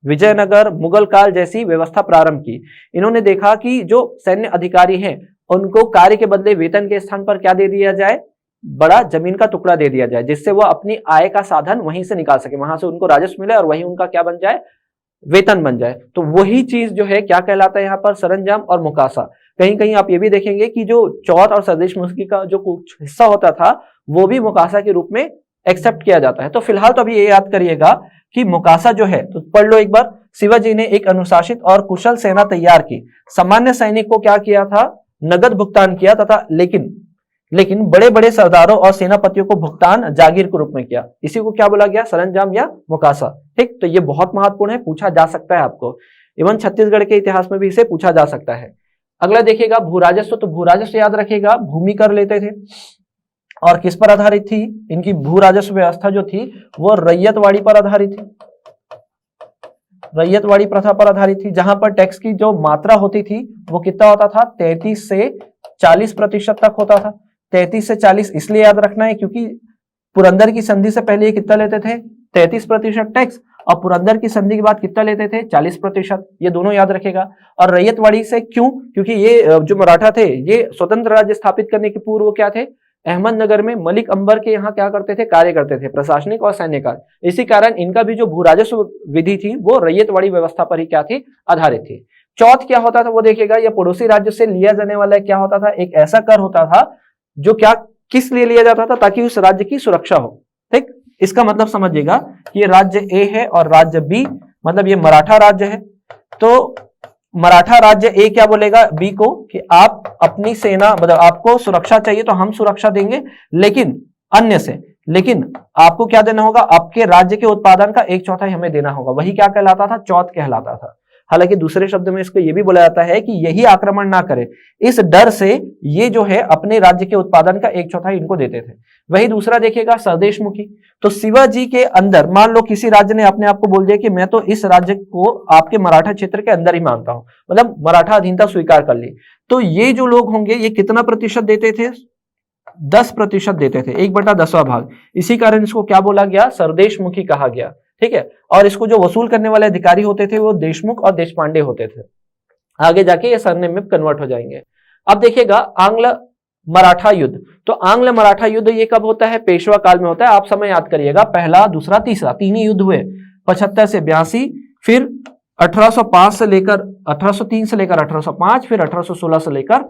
विजयनगर, मुगल काल जैसी व्यवस्था प्रारंभ की। इन्होंने देखा कि जो सैन्य अधिकारी हैं उनको कार्य के बदले वेतन के स्थान पर क्या दे दिया जाए? बड़ा जमीन का टुकड़ा दे दिया जाए, जिससे वो अपनी आय का साधन वहीं से निकाल सके, वहां से उनको राजस्व मिले और वही उनका क्या बन जाए? वेतन बन जाए। तो वही चीज जो है क्या कहलाता है यहाँ पर? सरंजाम और मुकासा। कहीं कहीं आप ये भी देखेंगे कि जो चौथ और सरदेशमुखी का जो कुछ हिस्सा होता था वो भी मुकासा के रूप में एक्सेप्ट किया जाता है। तो फिलहाल तो अभी ये याद करिएगा कि मुकासा जो है, तो पढ़ लो एक बार, शिवाजी ने एक अनुशासित और कुशल सेना तैयार की। सामान्य सैनिक को क्या किया था? नगद भुगतान किया तथा लेकिन बड़े बड़े सरदारों और सेनापतियों को भुगतान जागीर के रूप में किया। इसी को क्या बोला गया? सरंजाम या मुकासा। ठीक, तो ये बहुत महत्वपूर्ण है, पूछा जा सकता है आपको। इवन छत्तीसगढ़ के इतिहास में भी इसे पूछा जा सकता है। अगला देखिएगा भूराजस्व। तो भूराजस्व याद रखिएगा, भूमि कर लेते थे और किस पर आधारित थी? इनकी भू राजस्व व्यवस्था जो थी वो रैयतवाड़ी पर आधारित थी, रैयतवाड़ी प्रथा पर आधारित थी, जहां पर टैक्स की जो मात्रा होती थी वो कितना होता था? 33 से 40% तक होता था। 33 से 40 इसलिए याद रखना है क्योंकि पुरंदर की संधि से पहले ये कितना लेते थे? 33% टैक्स, और पुरंदर की संधि के बाद कितना लेते थे? 40%। ये दोनों याद रखेगा। और रैयतवाड़ी से क्यों? क्योंकि ये जो मराठा थे ये स्वतंत्र राज्य स्थापित करने के पूर्व क्या थे? अहमदनगर में मलिक अंबर के यहाँ क्या करते थे? कार्य करते थे, प्रशासनिक और सैन्य कार्य। इसी कारण इनका भी जो भू राजस्व विधि थी वो रैयतवाड़ी व्यवस्था पर ही क्या थी? आधारित थी। चौथ क्या होता था वो देखिएगा, यह पड़ोसी राज्य से लिया जाने वाला क्या होता था? एक ऐसा कर होता था जो क्या किस लिए लिया जाता था? ताकि उस राज्य की सुरक्षा हो। ठीक, इसका मतलब समझिएगा कि ये राज्य ए है और राज्य बी, मतलब ये मराठा राज्य है। तो मराठा राज्य ए क्या बोलेगा बी को कि आप अपनी सेना, मतलब आपको सुरक्षा चाहिए तो हम सुरक्षा देंगे, लेकिन अन्य से, लेकिन आपको क्या देना होगा? आपके राज्य के उत्पादन का 1/4 हमें देना होगा। वही क्या कहलाता था? चौथ कहलाता था। हालांकि दूसरे शब्द में इसको यह भी बोला जाता है कि यही आक्रमण ना करे, इस डर से ये जो है अपने राज्य के उत्पादन का 1/4 इनको देते थे। वही दूसरा देखिएगा सरदेशमुखी। तो शिवाजी के अंदर मान लो किसी राज्य ने अपने आप को बोल दिया कि मैं तो इस राज्य को आपके मराठा क्षेत्र के अंदर ही मानता हूं, मतलब मराठा अधीनता स्वीकार कर ली, तो ये जो लोग होंगे ये कितना प्रतिशत देते थे? 10% देते थे, 1/10वां भाग। इसी कारण इसको क्या बोला गया? सरदेशमुखी कहा गया। ठीक है, और इसको जो वसूल करने वाले अधिकारी होते थे वो देशमुख और देशपांडे होते थे। आगे जाके ये सरनेम में कन्वर्ट हो जाएंगे। अब देखिएगा आंग्ल मराठा युद्ध। तो आंग्ल मराठा युद्ध ये कब होता है? पेशवा काल में होता है। आप समय याद करिएगा, पहला, दूसरा, तीसरा, 3 ही युद्ध हुए, 75 से 82, फिर 1805 से लेकर 1803 से लेकर 1805, फिर 1816 से लेकर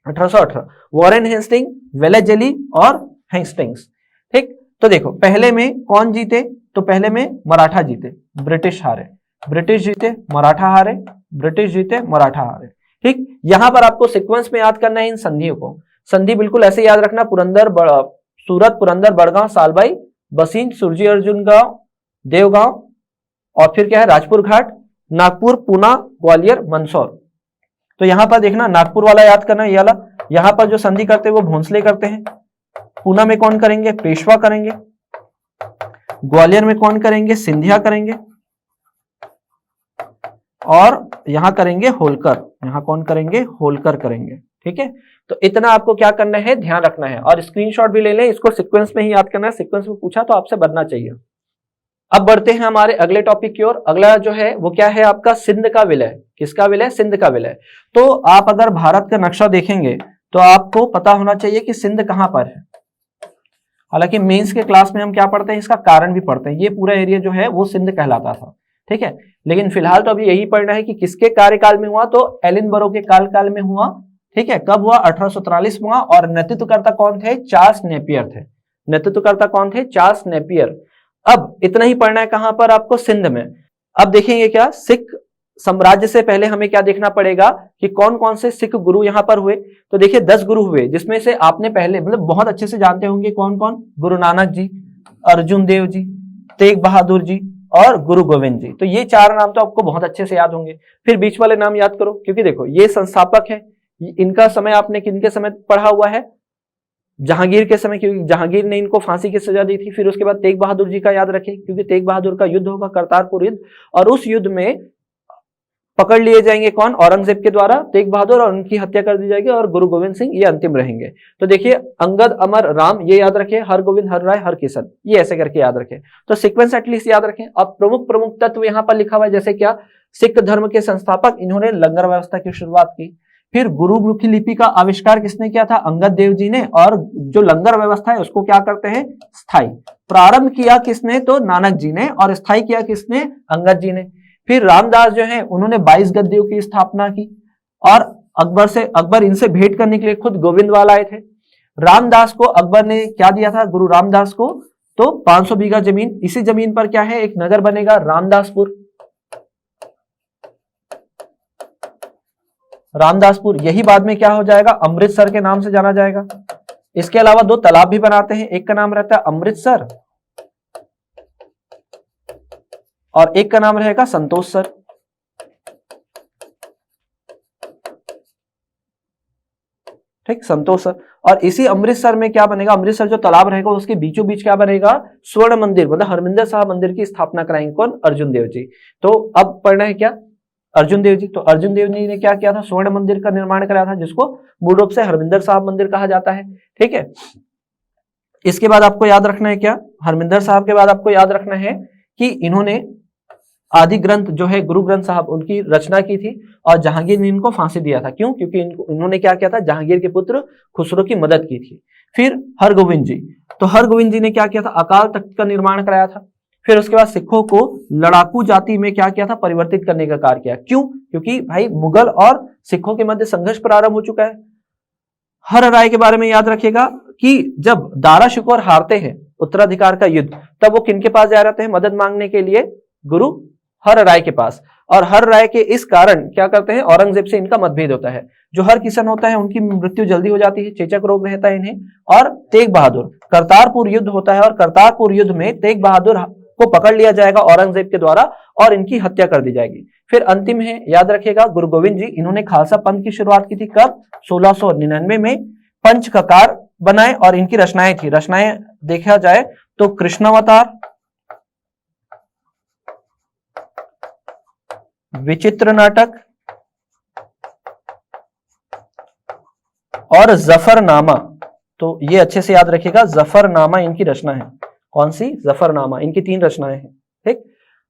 1818। वॉरेन हेस्टिंग, वेलेजली और हेस्टिंग्स। ठीक, तो देखो पहले में कौन जीते? तो पहले में मराठा जीते, ब्रिटिश हारे, ब्रिटिश जीते, मराठा हारे, ब्रिटिश जीते, मराठा हारे। ठीक, यहां पर आपको सीक्वेंस में याद करना है इन संधियों को। संधि बिल्कुल ऐसे याद रखना, सूरत, पुरंदर, बड़गांव, सालबाई, बसीन, सुरजी अर्जुन गांव, देवगांव, और फिर क्या है? राजपुर घाट, नागपुर, पूना, ग्वालियर, मंदसौर। तो यहां पर देखना नागपुर वाला याद करना, ये वाला। यहां पर जो संधि करते हैं वो भोंसले करते हैं। पूना में कौन करेंगे? पेशवा करेंगे। ग्वालियर में कौन करेंगे? सिंधिया करेंगे। और यहां करेंगे होलकर, यहां कौन करेंगे? होलकर करेंगे। ठीक है, तो इतना आपको क्या करना है? ध्यान रखना है, और स्क्रीनशॉट भी ले लें, इसको सीक्वेंस में ही याद करना है। सीक्वेंस में पूछा तो आपसे बनना चाहिए। अब बढ़ते हैं हमारे अगले टॉपिक की ओर। अगला जो है वो क्या है आपका? सिंध का विलय। किसका विलय? सिंध का विलय। तो आप अगर भारत का नक्शा देखेंगे तो आपको पता होना चाहिए कि सिंध कहां पर है। हालांकि मेंस के क्लास में हम क्या पढ़ते हैं, इसका कारण भी पढ़ते हैं। ये पूरा एरिया जो है वो सिंध कहलाता था, ठीक है। लेकिन फिलहाल तो अभी यही पढ़ना है कि किसके कार्यकाल में हुआ, तो एलिनबरो के काल में हुआ, ठीक है। कब हुआ, 1843 हुआ। और नेतृत्वकर्ता कौन थे, चार्ल्स नेपियर थे। नेतृत्वकर्ता कौन थे, चार्ल्स नेपियर। अब इतना ही पढ़ना है कहां पर आपको, सिंध में। अब देखेंगे क्या, सिख साम्राज्य से पहले हमें क्या देखना पड़ेगा कि कौन कौन से सिख गुरु यहां पर हुए। तो देखिए 10 गुरु हुए, जिसमें से आपने पहले मतलब बहुत अच्छे से जानते होंगे कौन कौन, गुरु नानक जी, अर्जुन देव जी, तेग बहादुर जी और गुरु गोविंद जी। तो ये 4 नाम तो आपको बहुत अच्छे से याद होंगे। फिर बीच वाले नाम याद करो, क्योंकि देखो ये संस्थापक है। इनका समय आपने किनके समय पढ़ा हुआ है, जहांगीर के समय, क्योंकि जहांगीर ने इनको फांसी की सजा दी थी। फिर उसके बाद तेग बहादुर जी का याद रखें, क्योंकि तेग बहादुर का युद्ध होगा, करतारपुर युद्ध, और उस युद्ध में पकड़ लिए जाएंगे कौन, औरंगजेब के द्वारा तेग बहादुर, और उनकी हत्या कर दी जाएगी, और गुरु गोविंद सिंह ये अंतिम रहेंगे। तो देखिए अंगद, अमर, राम, ये याद रखें, हर गोविंद, हर राय, हर किशन, ये ऐसे करके याद रखें। तो सीक्वेंस एटलीस्ट याद रखें। अब प्रमुख प्रमुख तत्व यहां पर लिखा हुआ है, जैसे क्या, सिख धर्म के संस्थापक, इन्होंने लंगर व्यवस्था की शुरुआत की। फिर गुरुमुखी लिपि का आविष्कार किसने किया था, अंगद देव जी ने। और जो लंगर व्यवस्था है उसको क्या करते हैं, स्थायी। प्रारंभ किया किसने, तो नानक जी ने, और स्थायी किया किसने, अंगद जी ने। फिर रामदास जो है उन्होंने 22 गद्दियों की स्थापना की, और अकबर इनसे भेंट करने के लिए खुद गोविंदवाल आए थे। रामदास को अकबर ने क्या दिया था, गुरु रामदास को, तो 500 बीघा जमीन। इसी जमीन पर क्या है, एक नगर बनेगा रामदासपुर। रामदासपुर, यही बाद में क्या हो जाएगा, अमृतसर के नाम से जाना जाएगा। इसके अलावा 2 तालाब भी बनाते हैं, एक का नाम रहता है अमृतसर और एक का नाम रहेगा संतोषसर। ठीक, संतोषसर। और इसी अमृतसर में क्या बनेगा, अमृतसर जो तालाब रहेगा उसके बीचों बीच क्या बनेगा, स्वर्ण मंदिर, मतलब हरमिंदर साहब मंदिर की स्थापना कराएंगे कौन, अर्जुन देव जी। तो अब पढ़ना है क्या, अर्जुन देव जी। तो अर्जुन देव जी ने क्या किया था, स्वर्ण मंदिर का निर्माण कराया था, जिसको मूल रूप से हरमिंदर साहब मंदिर कहा जाता है। ठीक है, इसके बाद आपको याद रखना है क्या, हरमिंदर साहब के बाद आपको याद रखना है कि इन्होंने आदि ग्रंथ जो है गुरु ग्रंथ साहब उनकी रचना की थी, और जहांगीर ने इनको फांसी दिया था। क्यों, क्योंकि इन्होंने क्या किया था, जहांगीर के पुत्र खुसरो की मदद की थी। फिर हरगोविंद जी, तो हरगोविंद जी ने क्या किया था, अकाल तख्त का निर्माण कराया था। फिर उसके बाद सिखों को लड़ाकू जाति में क्या किया था, परिवर्तित करने का कार्य किया। क्यों, क्योंकि भाई मुगल और सिखों के मध्य संघर्ष प्रारंभ हो चुका है। हर राय के बारे में याद रखिएगा कि जब दारा शिकोर हारते हैं उत्तराधिकार का युद्ध, तब वो किनके पास जा रहे हैं मदद मांगने के लिए, गुरु हर राय के पास। और हर राय के इस कारण क्या करते हैं, औरंगजेब से इनका मतभेद होता है। जो हर किशन होता है उनकी मृत्यु जल्दी हो जाती है, चेचक रोग रहता है इन्हें। और तेग बहादुर, करतारपुर युद्ध होता है, और करतारपुर युद्ध में तेग बहादुर को पकड़ लिया जाएगा औरंगजेब के द्वारा, और इनकी हत्या कर दी जाएगी। फिर अंतिम है, याद रखिएगा, गुरु गोविंद जी, इन्होंने खालसा पंथ की शुरुआत की थी। कब, 1699 में। पंच ककार बनाए, और इनकी रचनाएं थी, रचनाएं देखा जाए तो कृष्णावतार, विचित्र नाटक और जफरनामा। तो ये अच्छे से याद रखिएगा, जफरनामा इनकी रचना है। कौन सी, जफरनामा, इनकी 3 रचनाएं हैं। ठीक,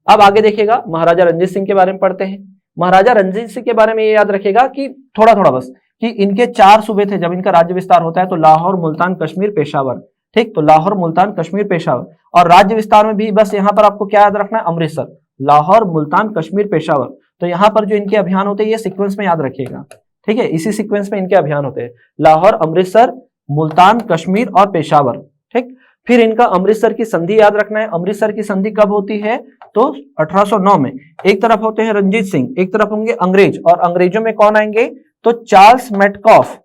अब आगे देखिएगा, महाराजा रंजीत सिंह के बारे में पढ़ते हैं। महाराजा रंजीत सिंह के बारे में ये याद रखिएगा कि थोड़ा थोड़ा बस, कि इनके 4 सूबे थे जब इनका राज्य विस्तार होता है, तो लाहौर, मुल्तान, कश्मीर, पेशावर। ठीक, तो लाहौर, मुल्तान, कश्मीर, पेशावर। और राज्य विस्तार में भी बस यहाँ पर आपको क्या याद रखना है, अमृतसर, लाहौर, मुल्तान, कश्मीर, पेशावर। तो यहाँ पर जो इनके अभियान होते हैं ये सीक्वेंस में याद रखिएगा। ठीक है, इसी सीक्वेंस में इनके अभियान होते हैं, लाहौर, अमृतसर, मुल्तान, कश्मीर और पेशावर। ठीक, फिर इनका अमृतसर की संधि याद रखना है। अमृतसर की संधि कब होती है, तो 1809 में। एक तरफ होते हैं रंजीत सिंह, एक तरफ होंगे अंग्रेज, और अंग्रेजों में कौन आएंगे, तो चार्ल्स मेटकॉफ।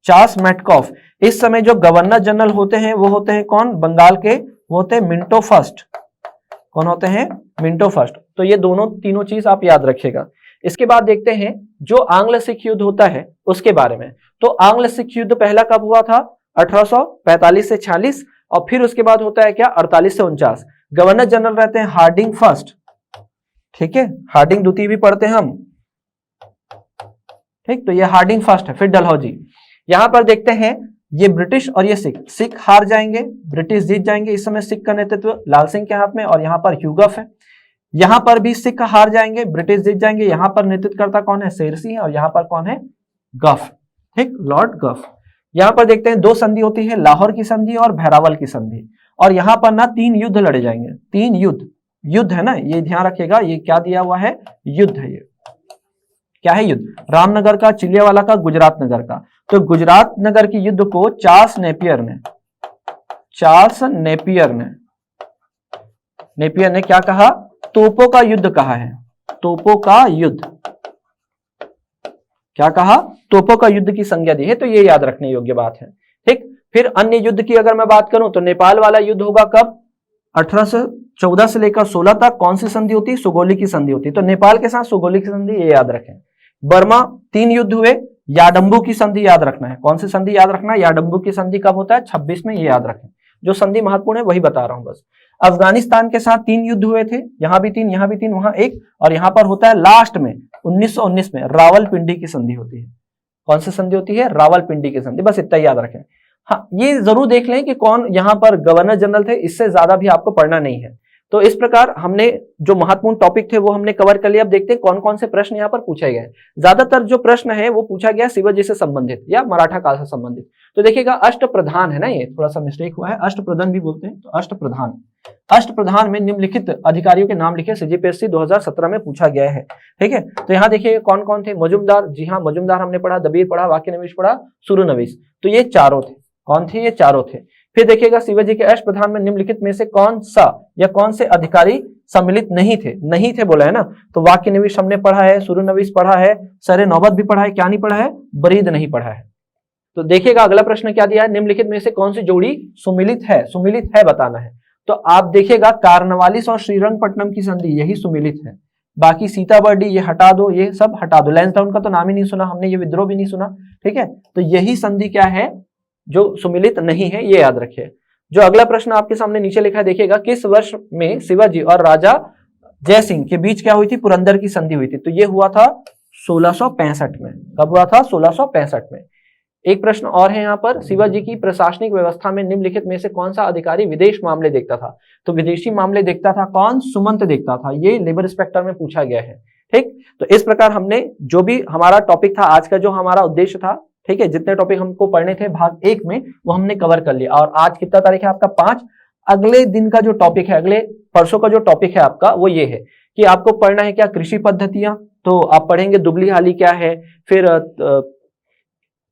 Charles Metcalfe. इस समय जो गवर्नर जनरल होते हैं वो होते हैं कौन, बंगाल के, वो होते हैं मिंटो फर्स्ट। कौन होते हैं, मिंटो फर्स्ट। तो ये दोनों तीनों चीज आप याद रखिएगा। इसके बाद देखते हैं जो आंग्ल सिख युद्ध होता है उसके बारे में। तो आंग्ल सिख युद्ध पहला कब हुआ था, 1845 से 46, और फिर उसके बाद होता है क्या, 48 से 49। गवर्नर जनरल रहते हैं हार्डिंग फर्स्ट। ठीक है, हार्डिंग द्वितीय भी पढ़ते हैं हम। ठीक, तो ये हार्डिंग फर्स्ट है। फिर डलहौजी। यहां पर देखते हैं ये ब्रिटिश और ये सिख, सिख हार जाएंगे, ब्रिटिश जीत जाएंगे। इस समय सिख का नेतृत्व लाल सिंह के हाथ में, और यहाँ पर ह्यूगफ है। यहाँ पर भी सिख हार जाएंगे, ब्रिटिश जीत जाएंगे। यहाँ पर नेतृत्व करता कौन है, शेर सिंह, और यहाँ पर कौन है, गफ। ठीक, लॉर्ड गफ। यहाँ पर देखते हैं 2 संधि होती है, लाहौर की संधि और भैरावल की संधि, और यहाँ पर ना 3 युद्ध लड़े जाएंगे, 3 युद्ध है ना, ये ध्यान रखिएगा, ये क्या दिया हुआ है, युद्ध है, ये क्या है, युद्ध, रामनगर का, चिलियावाला का, गुजरात नगर का। तो गुजरात नगर की युद्ध को चार्ल्स नेपियर ने क्या कहा, तोपों का युद्ध कहा है, तोपों का युद्ध, क्या कहा, तोपों का युद्ध की संज्ञा दी है। तो ये याद रखने योग्य बात है। ठीक, फिर अन्य युद्ध की अगर मैं बात करूं तो नेपाल वाला युद्ध होगा कब, 1814 से लेकर 16 तक। कौन सी संधि होती है, सुगौली की संधि होती है। तो नेपाल के साथ सुगौली की संधि, ये याद रखें। बर्मा 3 युद्ध हुए, याडंबू की संधि याद रखना है। कौन सी संधि याद रखना है, याडंबू की संधि कब होता है, 26 में, ये याद रखें। जो संधि महत्वपूर्ण है वही बता रहा हूं बस। अफगानिस्तान के साथ 3 युद्ध हुए थे, यहां भी 3, यहां भी 3, वहां 1, और यहां पर होता है लास्ट में 1919 में रावलपिंडी की संधि होती है। कौन सी संधि होती है, रावलपिंडी की संधि, बस इतना याद रखें। हाँ, ये जरूर देख लें कि कौन यहां पर गवर्नर जनरल थे, इससे ज्यादा भी आपको पढ़ना नहीं है। तो इस प्रकार हमने जो महत्वपूर्ण टॉपिक थे वो हमने कवर कर लिया। अब देखते हैं कौन कौन से प्रश्न यहाँ पर पूछे गए। ज्यादातर जो प्रश्न है वो पूछा गया शिवाजी से संबंधित या मराठा काल से संबंधित। तो देखिएगा अष्टप्रधान है ना, ये थोड़ा सा मिस्टेक हुआ है, अष्टप्रधान भी बोलते हैं। तो अष्टप्रधान में निम्नलिखित अधिकारियों के नाम लिखे, सीजीपीएससी 2017 में पूछा गया है। ठीक है, तो यहाँ देखिए कौन कौन थे, मजुमदार, जी हाँ मजुमदार हमने पढ़ा, दबीर पढ़ा, वाक्यनवीश पढ़ा, सुरुनवीश। तो ये चारों थे। कौन थे, ये चारों थे। फिर देखिएगा शिवाजी के अष्टप्रधान में निम्नलिखित में से कौन सा या कौन से अधिकारी सम्मिलित नहीं थे बोला है ना। तो वाक्यनवीश हमने पढ़ा है, सुरुनवीश पढ़ा है, सरे नौबत भी पढ़ा है, क्या नहीं पढ़ा है, बरीद नहीं पढ़ा है। तो देखिएगा अगला प्रश्न क्या दिया है, निम्नलिखित में से कौन सी जोड़ी सुमिलित है बताना है। तो आप देखिएगा कार्नवालिस और श्रीरंगपट्टनम की संधि यही सुमिलित है। बाकी सीताबर्डी ये हटा दो, ये सब हटा दो। लैंसडाउन का तो नाम ही नहीं सुना हमने, ये विद्रोह भी नहीं सुना। ठीक है, तो यही संधि क्या है जो सुमिलित नहीं है, ये याद रखिए। जो अगला प्रश्न आपके सामने नीचे लिखा है देखिएगा, किस वर्ष में शिवाजी और राजा जयसिंह के बीच क्या हुई थी, पुरंदर की संधि हुई थी। तो ये हुआ था 1665 में। कब हुआ था, 1665 में। एक प्रश्न और है यहाँ पर, शिवाजी की प्रशासनिक व्यवस्था में निम्नलिखित में से कौन सा अधिकारी विदेश मामले देखता था। तो विदेशी मामले देखता था कौन, सुमंत देखता था। ये लेबर इंस्पेक्टर में पूछा गया है। ठीक, तो इस प्रकार हमने जो भी हमारा टॉपिक था आज का, जो हमारा उद्देश्य था, ठीक है, जितने टॉपिक हमको पढ़ने थे भाग 1 में वो हमने कवर कर लिया। और आज कितना तारीख है आपका, 5। अगले दिन का जो टॉपिक है, अगले परसों का जो टॉपिक है आपका, वो ये है कि आपको पढ़ना है क्या, कृषि पद्धतियां। तो आप पढ़ेंगे दुबली हाली क्या है, फिर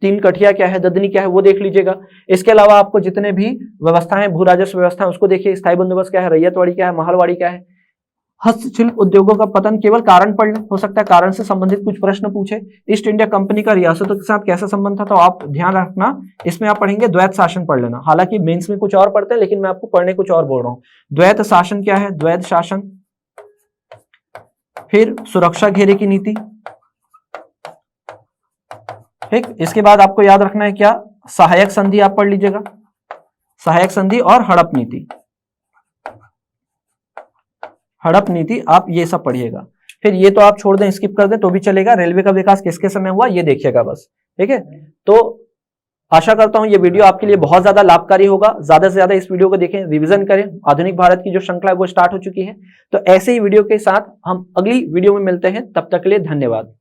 3 कठिया क्या है, ददनी क्या है, वो देख लीजिएगा। इसके अलावा आपको जितने भी व्यवस्थाएं, भू राजस्व व्यवस्था, उसको देखिए, स्थायी बंदोबस्त क्या है, रैयतवाड़ी क्या है, महलवाड़ी क्या है। हस्तशिल्प उद्योगों का पतन, केवल कारण पढ़ लें, हो सकता है कारण से संबंधित कुछ प्रश्न पूछे। ईस्ट इंडिया कंपनी का रियासतों के साथ कैसा संबंध था, तो आप ध्यान रखना, इसमें आप पढ़ेंगे द्वैत शासन पढ़ लेना। हालांकि मेंस में कुछ और पढ़ते हैं, लेकिन मैं आपको पढ़ने कुछ और बोल रहा हूं। द्वैत शासन क्या है, द्वैत शासन। फिर सुरक्षा घेरे की नीति। ठीक, इसके बाद आपको याद रखना है क्या, सहायक संधि आप पढ़ लीजिएगा, सहायक संधि और हड़प नीति। हड़प नीति आप ये सब पढ़िएगा। फिर ये तो आप छोड़ दें, स्किप कर दें तो भी चलेगा। रेलवे का विकास किसके समय हुआ, ये देखिएगा बस। ठीक है, तो आशा करता हूं ये वीडियो आपके लिए बहुत ज्यादा लाभकारी होगा। ज्यादा से ज्यादा इस वीडियो को देखें, रिवीजन करें। आधुनिक भारत की जो श्रृंखला है वो स्टार्ट हो चुकी है। तो ऐसे ही वीडियो के साथ हम अगली वीडियो में मिलते हैं, तब तक के लिए धन्यवाद।